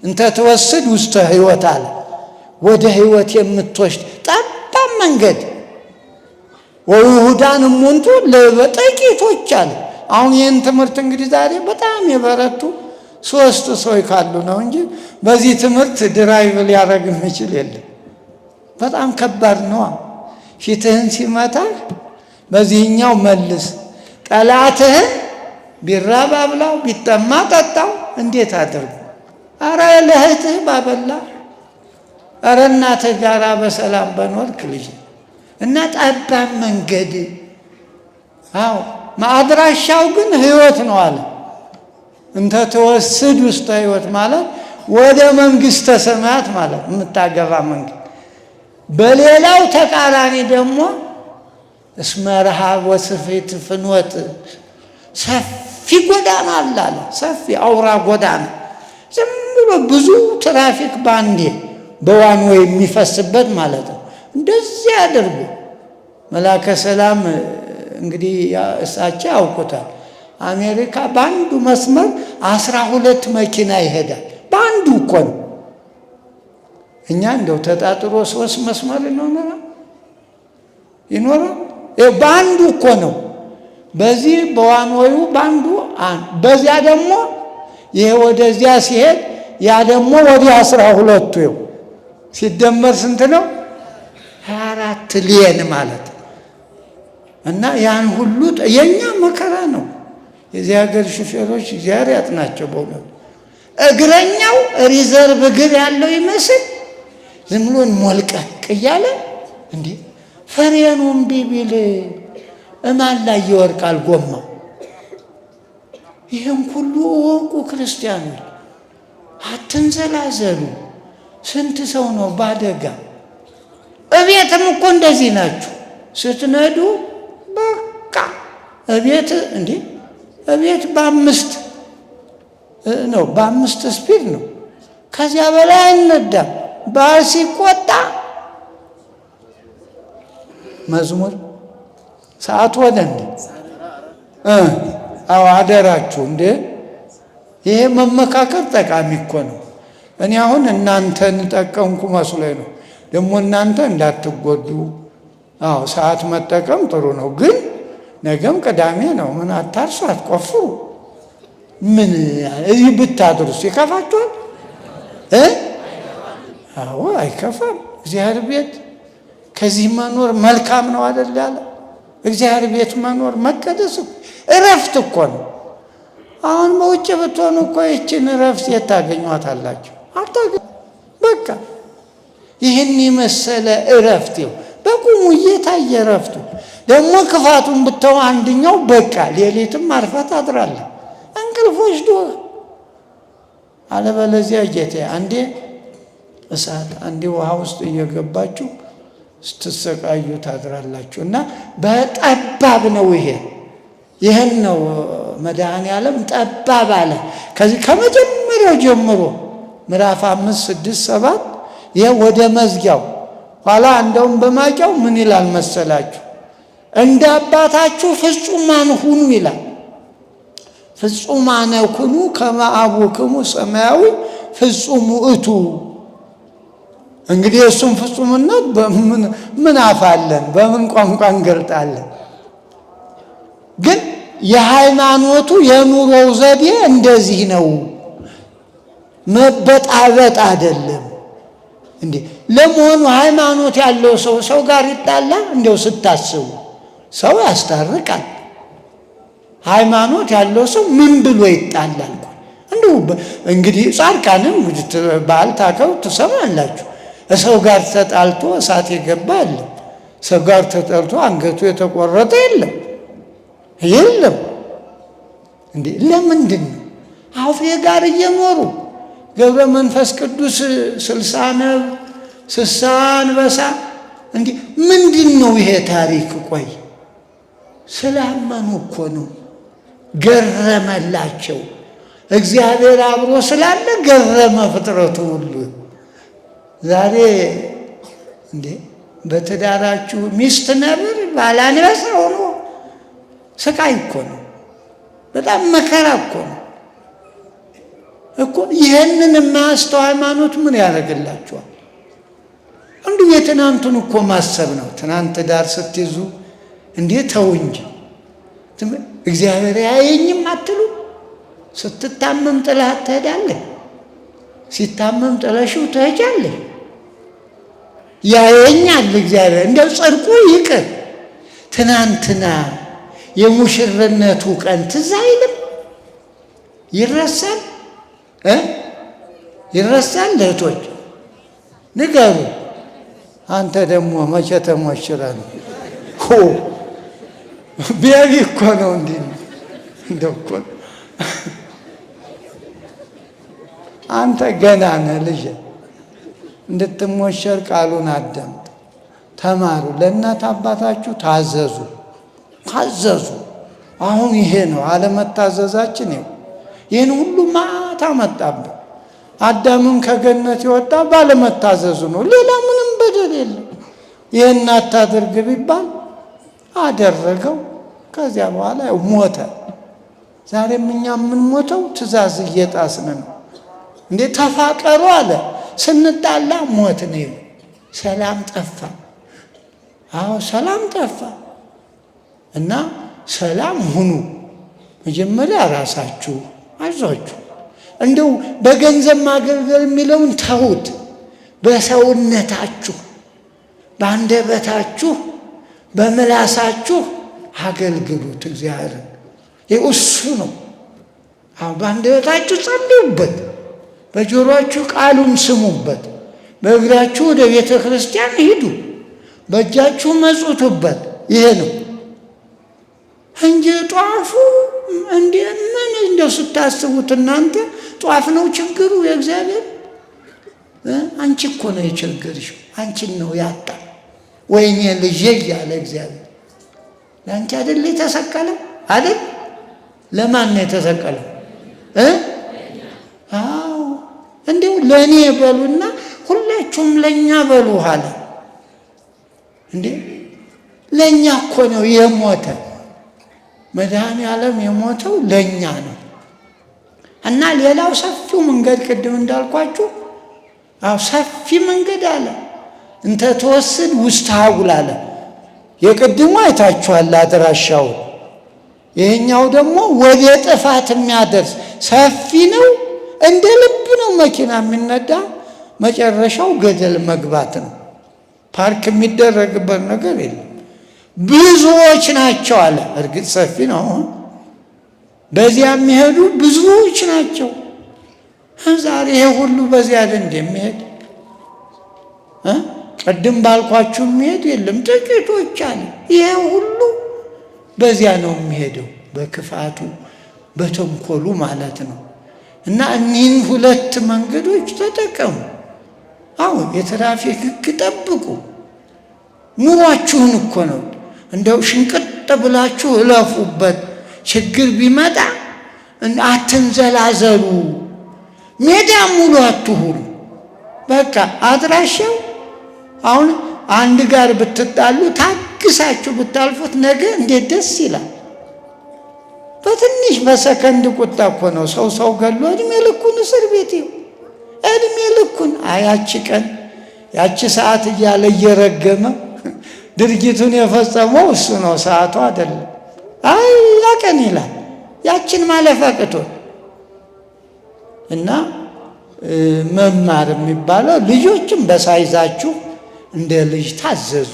እንተ ተወስድ ውስተ ሕይወት አለ። ወደ ሕይወት የምትወስድ ጠባብ መንገድ ወይሁዳን እሙንቱ ለጥቂቶች አለ። አሁን ይህን ትምህርት እንግዲህ ዛሬ በጣም የበረቱ 3 ሰዎች ካሉ ነው እንጂ በዚህ ትምህርት ድራይቭ ሊያደርግ የሚችል የለም። በጣም ከባድ ነው። ፊትህን ሲመታ በዚህኛው መልስ። ጠላትህን ቢራብ አብላው፣ ቢጠማ ጠጣው። እንዴት አድርጉ? አረ ለእህትህ ባበላ፣ አረ እናትህ ጋራ በሰላም በኖርክ ልጅ እና ጠባብ መንገድ። አዎ ማድራሻው ግን ሕይወት ነው አለ። እንተ ተወስድ ውስተ ሕይወት ማለት ወደ መንግሥተ ሰማያት ማለት የምታገባ መንገድ። በሌላው ተቃራኒ ደግሞ እስመ ረሃብ ወስፌት ፍኖት፣ ሰፊ ጎዳና አለ። ሰፊ አውራ ጎዳና ዝም ብሎ ብዙ ትራፊክ ባንዴ በዋን ወይ የሚፈስበት ማለት ነው። እንደዚህ አድርጉ። መላከ ሰላም እንግዲህ እሳቸው ያውቁታል። አሜሪካ በአንዱ መስመር 12 መኪና ይሄዳል። በአንዱ እኮ ነው። እኛ እንደው ተጣጥሮ 3 መስመር ይኖራል። በአንዱ እኮ ነው። በዚህ በዋንወዩ በአንዱ በዚያ ደግሞ ይሄ ወደዚያ ሲሄድ ያ ደግሞ ወደ 12ቱ ሲደመር ስንት ነው? 24 ሊየን ማለት እና ያን ሁሉ የኛ መከራ ነው። የዚህ ሀገር ሹፌሮች እግዚአብሔር ያጥናቸው በእውነቱ። እግረኛው ሪዘርቭ እግር ያለው ይመስል ዝም ብሎን ሞልቀቅ እያለ እንዴ ፈሬኑ እምቢ ቢል እማን ላይ ይወርቃል ጎማው? ይህም ሁሉ እወቁ ክርስቲያኖች፣ አትንዘላዘሉ። ስንት ሰው ነው ባደጋ። እቤትም እኮ እንደዚህ ናችሁ። ስትነዱ በቃ እቤት እንዴ እቤት በ5 ነው፣ በ5 ስፒድ ነው። ከዚያ በላይ አይነዳም። ባል ሲቆጣ መዝሙር ሰዓት ሆነ እንዴ? አዎ አደራችሁ እንዴ ይሄ መመካከር ጠቃሚ እኮ ነው። እኔ አሁን እናንተን ጠቀምኩ መስሎኝ ነው። ደግሞ እናንተ እንዳትጎዱ። አዎ ሰዓት መጠቀም ጥሩ ነው፣ ግን ነገም ቅዳሜ ነው። ምን አታርሱ፣ አትቆፍሩ። ምን እዚህ ብታድሩስ ይከፋችኋል? አዎ አይከፋም። እግዚአብሔር ቤት ከዚህ መኖር መልካም ነው አይደል ያለ። እግዚአብሔር ቤት መኖር መቀደስ እረፍት እኮ ነው። አሁን በውጭ ብትሆኑ እኮ ይችን እረፍት የት ታገኟታላችሁ? አታገኙ። በቃ ይህን የመሰለ እረፍት በቁሙ እየታየ እረፍቱ ደግሞ ክፋቱን ብተው አንድኛው በቃ ሌሊትም አርፈህ ታድራለህ። እንቅልፍ ወስዶ አለበለዚያ ጌታ አንዴ እሳት አንዴ ውሃ ውስጥ እየገባችሁ ስትሰቃዩ ታድራላችሁ። እና በጠባብ ነው ይሄን ነው መድኃኔዓለም ጠባብ አለ። ከዚህ ከመጀመሪያው ጀምሮ ምዕራፍ 5፣ 6፣ 7 ይሄ ወደ መዝጊያው ኋላ እንደውም በማቂያው ምን ይላል መሰላችሁ? እንደ አባታችሁ ፍጹማን ሁኑ ይላል። ፍጹማን ኩኑ ከመ አቡክሙ ሰማያዊ ፍጹም ውእቱ። እንግዲህ እሱም ፍጹምነት ምን አፋለን? በምን ቋንቋ እንገልጣለን? ግን የሃይማኖቱ የኑሮው ዘዴ እንደዚህ ነው። መበጣበጥ አይደለም እንዴ። ለመሆኑ ሃይማኖት ያለው ሰው ጋር ይጣላል? እንደው ስታስቡ ሰው ያስታርቃል። ሃይማኖት ያለው ሰው ምን ብሎ ይጣላል? እንደው እንግዲህ ጻድቃንም በዓል ታከብሩ ትሰማላችሁ። ሰው ጋር ተጣልቶ እሳት የገባ አለ። ሰው ጋር ተጣልቶ አንገቱ የተቆረጠ የለም እንዴ። ለምንድን ነው አውሬ ጋር እየኖሩ ገብረ መንፈስ ቅዱስ 60 ነብ 60 አንበሳ እንዴ? ምንድን ነው ይሄ ታሪክ? ቆይ ስላመኑ እኮ ነው። ገረመላቸው። እግዚአብሔር አብሮ ስላለ ገረመ ፍጥረቱ ሁሉ። ዛሬ እንዴ በትዳራችሁ ሚስት ነብር ባል አንበሳ ሆኖ ስቃይ እኮ ነው። በጣም መከራ እኮ ነው እኮ። ይህንን የማያስተው ሃይማኖት ምን ያደርግላችኋል? እንዲሁ የትናንቱን እኮ ማሰብ ነው። ትናንት ዳር ስትይዙ እንዴ ተው እንጂ እግዚአብሔር ያየኝም አትሉ? ስትታመም ጥላት ትሄዳለህ፣ ሲታመም ጥለሽው ትሄጃለህ። ያየኛል እግዚአብሔር። እንደው ጽድቁ ይቅር። ትናንትና የሙሽርነቱ ቀን ትዝ አይልም? ይረሳል ይረሳል? እህቶች ንገሩ። አንተ ደግሞ መቼ ተሞሽረህ ነው? ቤቢ እኮ ነው እንዴ! እንደው እኮ አንተ ገና ነህ ልጄ። እንድትሞሸር ቃሉን አዳምጥ፣ ተማሩ። ለእናት አባታችሁ ታዘዙ። አሁን ይሄ ነው አለመታዘዛችን። ይህን ሁሉ ማታ መጣብን። አዳምም ከገነት የወጣ ባለመታዘዙ ነው። ሌላ ምንም በደል የለም። ይህን አታድርግ ቢባል አደረገው። ከዚያ በኋላ ሞተ። ዛሬም እኛ የምንሞተው ትእዛዝ እየጣስን ነው። እንዴ ተፋቀሩ አለ። ስንጣላ ሞት ነው። ሰላም ጠፋ። አዎ ሰላም ጠፋ። እና ሰላም ሁኑ። መጀመሪያ ራሳችሁ አይዟችሁ። እንደው በገንዘብ ማገልገል የሚለውን ተውት። በሰውነታችሁ፣ በአንደበታችሁ፣ በምላሳችሁ አገልግሉት እግዚአብሔርን። እሱ ነው። አሁን በአንደበታችሁ ጸልዩበት፣ በጆሮአችሁ ቃሉን ስሙበት፣ በእግራችሁ ወደ ቤተ ክርስቲያን ሂዱ፣ በእጃችሁ መጹቱበት። ይሄ ነው እንጂ ጧፉ ምን እንደው ስታስቡት እናንተ ጧፍ ነው ችግሩ የእግዚአብሔር። አንቺ እኮ ነው የችግርሽው። አንቺን ነው ያጣ። ወይኔ ልጄ እያለ እግዚአብሔር ለአንቺ አይደል የተሰቀለ አይደል? ለማን ነው የተሰቀለው? አዎ እንደው ለእኔ በሉና ሁላችሁም ለእኛ በሉ አለ። እንዴ ለእኛ እኮ ነው የሞተ። መድኃኔዓለም የሞተው ለእኛ ነው። እና ሌላው ሰፊው መንገድ ቅድም እንዳልኳችሁ ሰፊ መንገድ አለ። እንተ ተወስድ ውስተ ሀጉል አለ። የቅድሙ አይታችኋል አድራሻው። ይሄኛው ደግሞ ወደ ጥፋት የሚያደርስ ሰፊ ነው። እንደ ልብ ነው መኪና የሚነዳ። መጨረሻው ገደል መግባት ነው። ፓርክ የሚደረግበት ነገር የለም። ብዙዎች ናቸው አለ። እርግጥ ሰፊ ነው። በዚያ የሚሄዱ ብዙዎች ናቸው። ዛሬ ይሄ ሁሉ በዚያ አይደል የሚሄድ? ቅድም ባልኳችሁ የሚሄድ የለም፣ ጥቂቶች አለ። ይሄ ሁሉ በዚያ ነው የሚሄደው፣ በክፋቱ በተንኮሉ ማለት ነው። እና እኒህን ሁለት መንገዶች ተጠቀሙ። አሁን የትራፊክ ሕግ ጠብቁ። ኑሯችሁን እኮ ነው። እንደው ሽንቅጥ ብላችሁ እለፉበት። ችግር ቢመጣ አትንዘላዘሉ። ሜዳ ሙሉ አትሁኑ። በቃ አድራሻው አሁን አንድ ጋር ብትጣሉ ታግሳችሁ ብታልፉት ነገ እንዴት ደስ ይላል። በትንሽ በሰከንድ ቁጣ እኮ ነው ሰው ገሎ እድሜ ልኩን እስር ቤት ይው እድሜ ልኩን ያቺ ቀን ያቺ ሰዓት እያለ እየረገመ ድርጊቱን የፈጸመው እሱ ነው፣ ሰዓቱ አይደለም። ያቀን ይላል። ያችን ማለፍ አቅቶን እና መማር የሚባለው ልጆችም በሳይዛችሁ እንደ ልጅ ታዘዙ።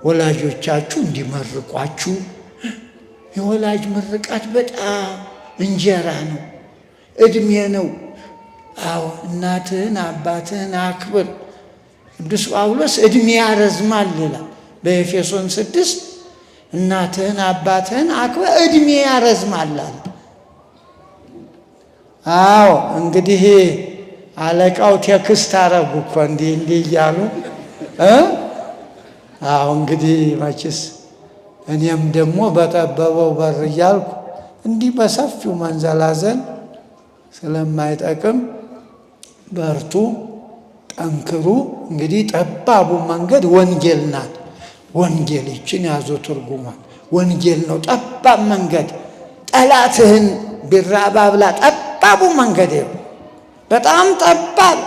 ወላጆቻችሁ እንዲመርቋችሁ። የወላጅ ምርቃት በጣም እንጀራ ነው፣ እድሜ ነው። እናትህን አባትህን አክብር። ቅዱስ ጳውሎስ እድሜ ያረዝማል ይላል በኤፌሶን 6 እናትህን አባትህን አክብር እድሜ ያረዝማል አለ። እንግዲህ አለቃው ቴክስት አረጉ እኮ እንዲህ እያሉ እንግዲህ መችስ እኔም ደግሞ በጠበበው በር እያልኩ እንዲህ በሰፊው መንዘላዘል ስለማይጠቅም በርቱ፣ ጠንክሩ። እንግዲህ ጠባቡ መንገድ ወንጌል ናት። ወንጌል ይችን ያዙ ትርጉሟን። ወንጌል ነው ጠባብ መንገድ። ጠላትህን ቢራብ አብላ። ጠባቡ መንገድ ነው፣ በጣም ጠባብ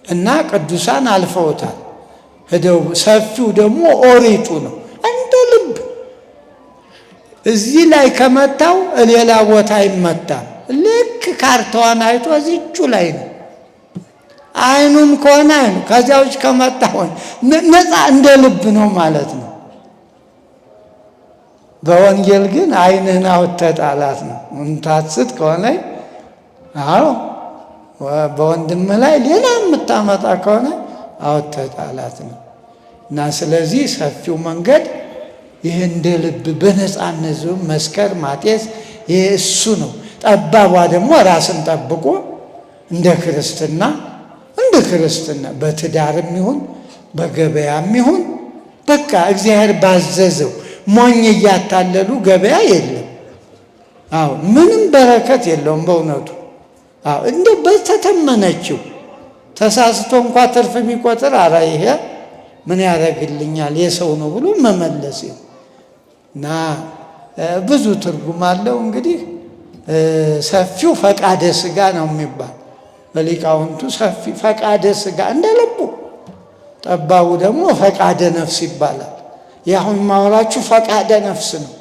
እና ቅዱሳን አልፈውታል ሄደው። ሰፊው ደግሞ ኦሪቱ ነው። እንደ ልብ እዚህ ላይ ከመታው ሌላ ቦታ አይመታም። ልክ ካርታዋን አይቶ እዚቹ ላይ ነው። አይኑም ከሆነ አይኑ ከዚያዎች ከመታው ነፃ እንደ ልብ ነው ማለት ነው። በወንጌል ግን አይንህን አውጥተህ ጣላት ነው። እንታስት ከሆነ በወንድምህ ላይ ሌላ የምታመጣ ከሆነ አውጥተህ ጣላት ነው። እና ስለዚህ ሰፊው መንገድ ይህ እንደ ልብ በነፃነት መስከር ማጤስ ይህ እሱ ነው። ጠባቧ ደግሞ ራስን ጠብቆ እንደ ክርስትና በትዳርም ይሁን በገበያም ይሁን በቃ እግዚአብሔር ባዘዘው ሞኝ እያታለሉ ገበያ የለም። ምንም በረከት የለውም በእውነቱ። እንደ በተተመነችው ተሳስቶ እንኳ ትርፍ ቢቆጥር ይሄ ምን ያደርግልኛል የሰው ነው ብሎ መመለስ እና ብዙ ትርጉም አለው። እንግዲህ ሰፊው ፈቃደ ሥጋ ነው የሚባል በሊቃውንቱ። ሰፊ ፈቃደ ሥጋ እንደ ልቡ፣ ጠባቡ ደግሞ ፈቃደ ነፍስ ይባላል። ያሁን ማወራችሁ ፈቃደ ነፍስ ነው።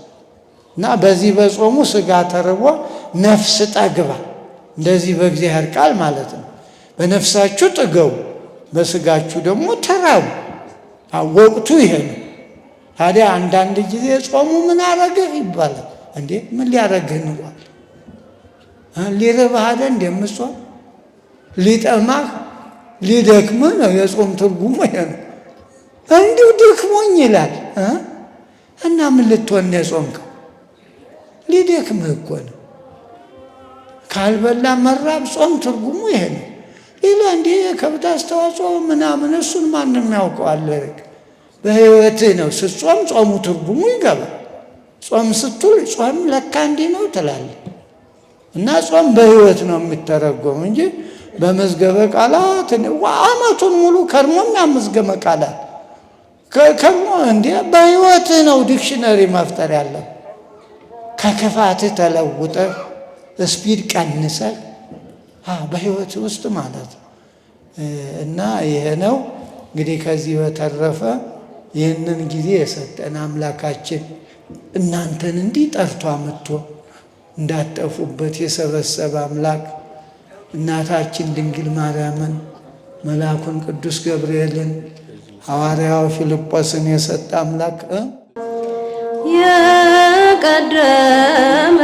እና በዚህ በጾሙ ሥጋ ተርቦ ነፍስ ጠግባ፣ እንደዚህ በእግዚአብሔር ቃል ማለት ነው። በነፍሳችሁ ጥገቡ፣ በሥጋችሁ ደግሞ ተራቡ። ወቅቱ ይሄ ነው። ታዲያ አንዳንድ ጊዜ ጾሙ ምን አረገህ ይባላል። እንዴ ምን ሊያረግህ ንቋል? ሊርብህ አይደል እንደምጾም? ሊጠማህ ሊደክምህ ነው። የጾም ትርጉሙ ይሄ ነው። እንዲሁ ደክሞኝ ይላል እና ምን ልትሆን ነው የጾምከው? ሊደክምህ እኮ ነው። ካልበላ መራብ ጾም ትርጉሙ ይሄ ነው። ሌላ እንዴ ከብት አስተዋጽኦ ምናምን እሱን ማንም ያውቀዋል። በሕይወትህ ነው ስትጾም ጾሙ ትርጉሙ ይገባል። ጾም ስትል ጾም ለካ እንዲህ ነው ትላለህ። እና ጾም በሕይወት ነው የሚተረጎም እንጂ በመዝገበ ቃላት ዓመቱን ሙሉ ከርሞም ያመዝገበ ቃላት ከርሞ እንዴ በሕይወትህ ነው ዲክሽነሪ መፍጠር ያለ። ከክፋትህ ተለውጠህ ስፒድ ቀንሰህ በህይወት ውስጥ ማለት ነው። እና ይሄ ነው እንግዲህ። ከዚህ በተረፈ ይህንን ጊዜ የሰጠን አምላካችን እናንተን እንዲህ ጠርቶ አምጥቶ እንዳጠፉበት የሰበሰበ አምላክ እናታችን ድንግል ማርያምን መልአኩን ቅዱስ ገብርኤልን ሐዋርያው ፊልጶስን የሰጠ አምላክ የቀደመ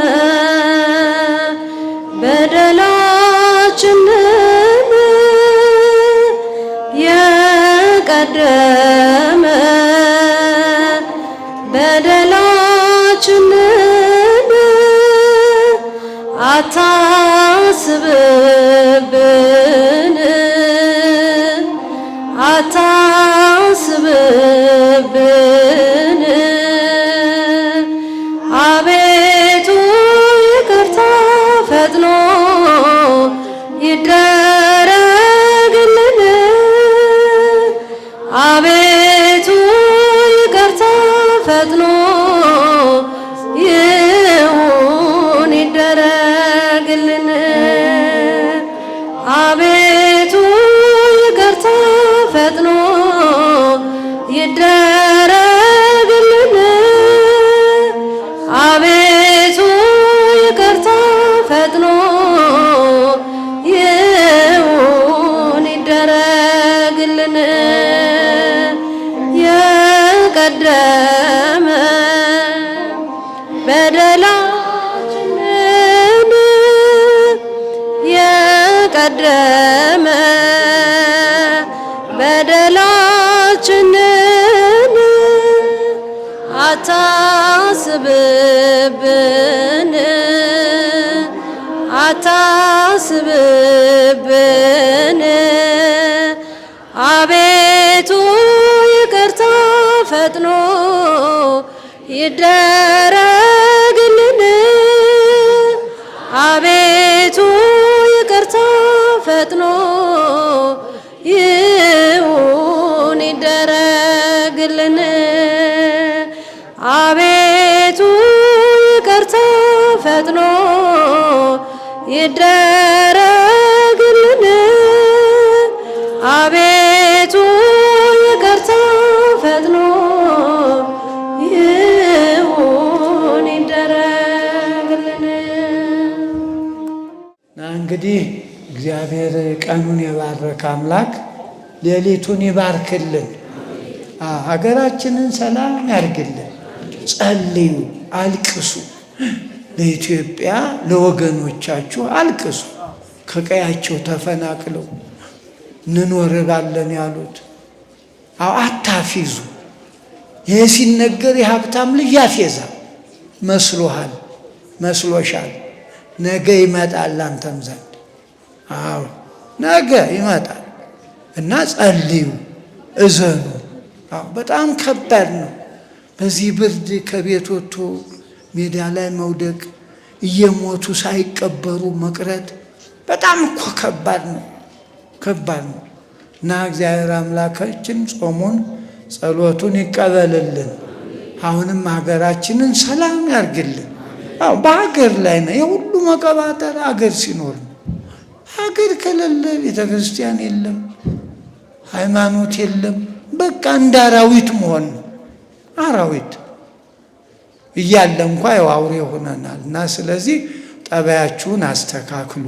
በደላችንን የቀደመ በደላችንን አታስብብን አታስብብን አቤቱ ይቅርታ ፈጥኖ ይደረግልን አቤቱ ይቅርታ ፈጥኖ ይሁን ይደረግልን አቤቱ ይቅርታ ፈጥኖ ይደረግልን አቤቱ ይቅርታ ፈጥኖ ይሁን ይደረግልን የቀደመ በደላችንን የቀደመ በደላችንን አታስብብን አታስብብን አቤቱ ይቅርታ ፈጥኖ ይደረግልን አቤቱ ይቅርታ ፈጥኖ ይሁን ይደረግልን አቤቱ ይቅርታ ፈጥኖ ይደረግልን አቤቱ ይቅርታ ፈጥኖ ይሁን ይደረግልን። እንግዲህ እግዚአብሔር ቀኑን የባረከ አምላክ ሌሊቱን ይባርክልን፣ ሀገራችንን ሰላም ያርግልን። ጸልዩ፣ አልቅሱ። ለኢትዮጵያ ለወገኖቻችሁ አልቅሱ። ከቀያቸው ተፈናቅለው እንኖርባለን ያሉት አታፊዙ። ይህ ሲነገር የሀብታም ልጅ ያፌዛል። መስሎሃል፣ መስሎሻል። ነገ ይመጣል አንተም ዘንድ። አዎ ነገ ይመጣል እና ጸልዩ፣ እዘኑ። በጣም ከባድ ነው። በዚህ ብርድ ከቤት ወጥቶ ሜዳ ላይ መውደቅ፣ እየሞቱ ሳይቀበሩ መቅረት በጣም እኮ ከባድ ነው፣ ከባድ ነው። እና እግዚአብሔር አምላካችን ጾሙን ጸሎቱን ይቀበልልን። አሁንም ሀገራችንን ሰላም ያርግልን። በሀገር ላይ ነው የሁሉ መቀባጠር። ሀገር ሲኖር ነው። ሀገር ከሌለ ቤተ ክርስቲያን የለም፣ ሃይማኖት የለም። በቃ እንደ አራዊት መሆን ነው። አራዊት እያለ እንኳ ያው አውሬ ሆነናል። እና ስለዚህ ጠባያችሁን አስተካክሉ።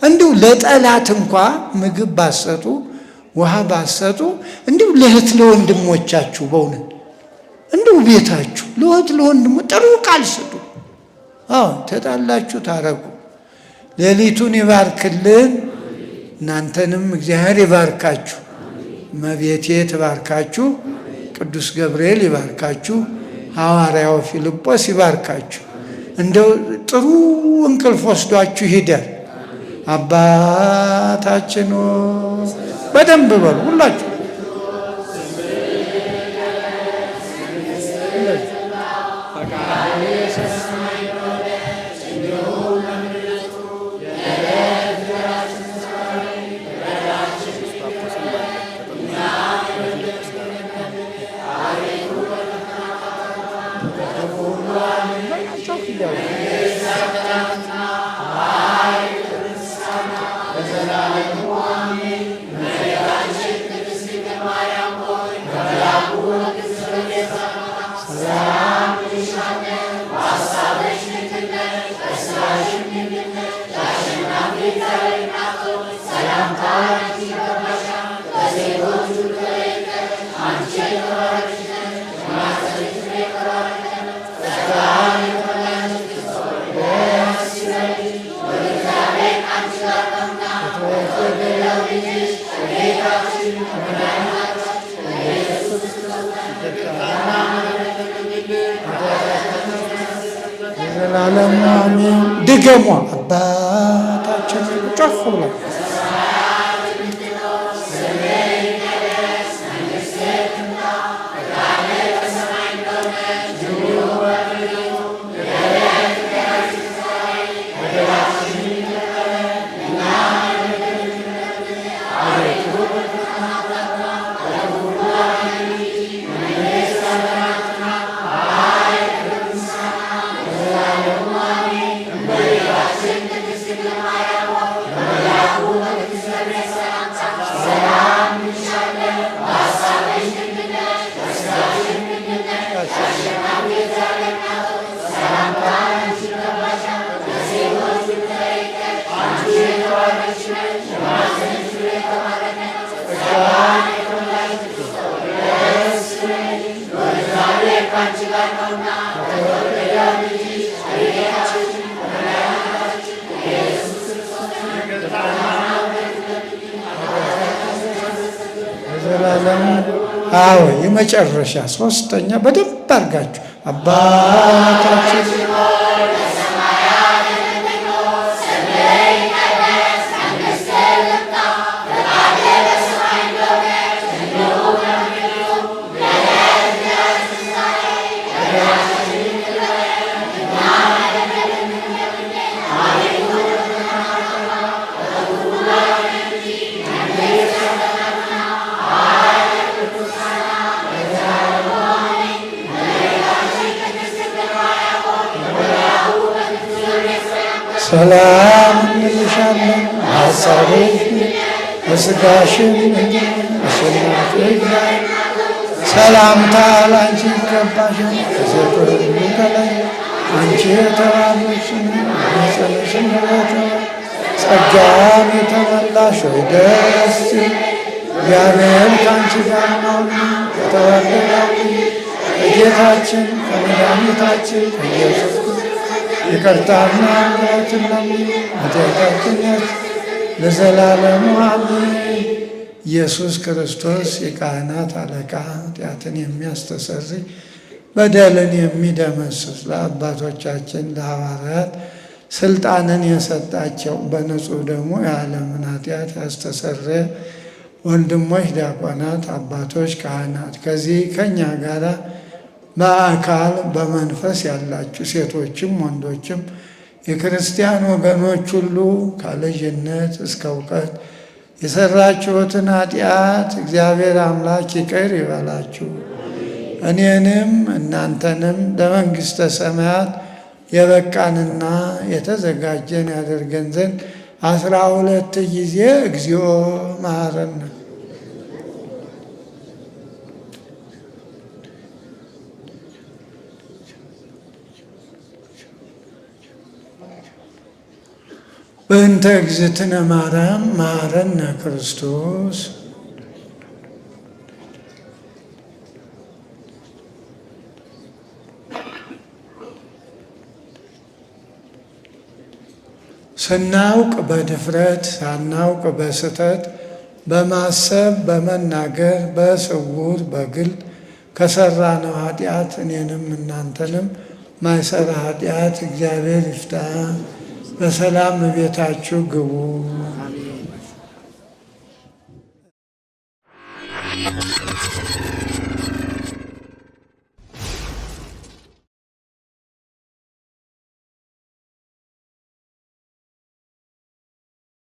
እንዲሁ ለጠላት እንኳ ምግብ ባሰጡ፣ ውሃ ባሰጡ፣ እንዲሁ ለእህት ለወንድሞቻችሁ በእውነት እንዲሁ ቤታችሁ ለእህት ለወንድሞ ጥሩ ቃል ስጡ። ተጣላችሁ ታረቁ። ሌሊቱን ይባርክልን። እናንተንም እግዚአብሔር ይባርካችሁ። እመቤቴ ትባርካችሁ። ቅዱስ ገብርኤል ይባርካችሁ። ሐዋርያው ፊልጶስ ይባርካችሁ። እንደው ጥሩ እንቅልፍ ወስዷችሁ ሂደር። አባታችን በደንብ በሉ ሁላችሁ። ዘላለሙ አሜን። ድገሟ አባታችን ጮክ ብለው አዎ የመጨረሻ ሶስተኛ በደንብ አድርጋችሁ አባታችን ሰላም እንልሻለን ሐሳብሽ በሥጋሽም አሸናፊ እግዚአብሔር ሰላምታ ላንቺ ይገባሻል። ከሴቶች ሁሉ በላይ አንቺ የተባረክሽ የጸነስሽም ጸጋን የተመላሽ ሆይ ደስ እግዚአብሔር ከአንቺ ጋር ነውና ከተወደደው ከጌታችን ከመድኃኒታችን ከኢየሱስ ይቅርታና ምሕረትን ኃጢአታችን ለዘላለሙ አሜን። ኢየሱስ ክርስቶስ የካህናት አለቃ ኃጢአትን የሚያስተሰርይ በደልን የሚደመስስ ለአባቶቻችን ለሐዋርያት ስልጣንን የሰጣቸው በንጹሕ ደግሞ የዓለምን ኃጢአት ያስተሰረየ ወንድሞች ዲያቆናት፣ አባቶች ካህናት ከዚህ ከእኛ ጋር በአካል በመንፈስ ያላችሁ ሴቶችም ወንዶችም የክርስቲያን ወገኖች ሁሉ ከልጅነት እስከ እውቀት የሰራችሁትን ኃጢአት እግዚአብሔር አምላክ ይቅር ይበላችሁ፣ እኔንም እናንተንም ለመንግሥተ ሰማያት የበቃንና የተዘጋጀን ያደርገን ዘንድ 12 ጊዜ እግዚኦ መሐረነ በእንተ እግዝእትነ ማርያም መሐረነ ክርስቶስ። ስናውቅ በድፍረት ሳናውቅ በስህተት በማሰብ በመናገር በስውር በግል ከሰራነው ኃጢአት እኔንም እናንተንም ማይሰራ ኃጢአት እግዚአብሔር ይፍታ። በሰላም ቤታችሁ ግቡ።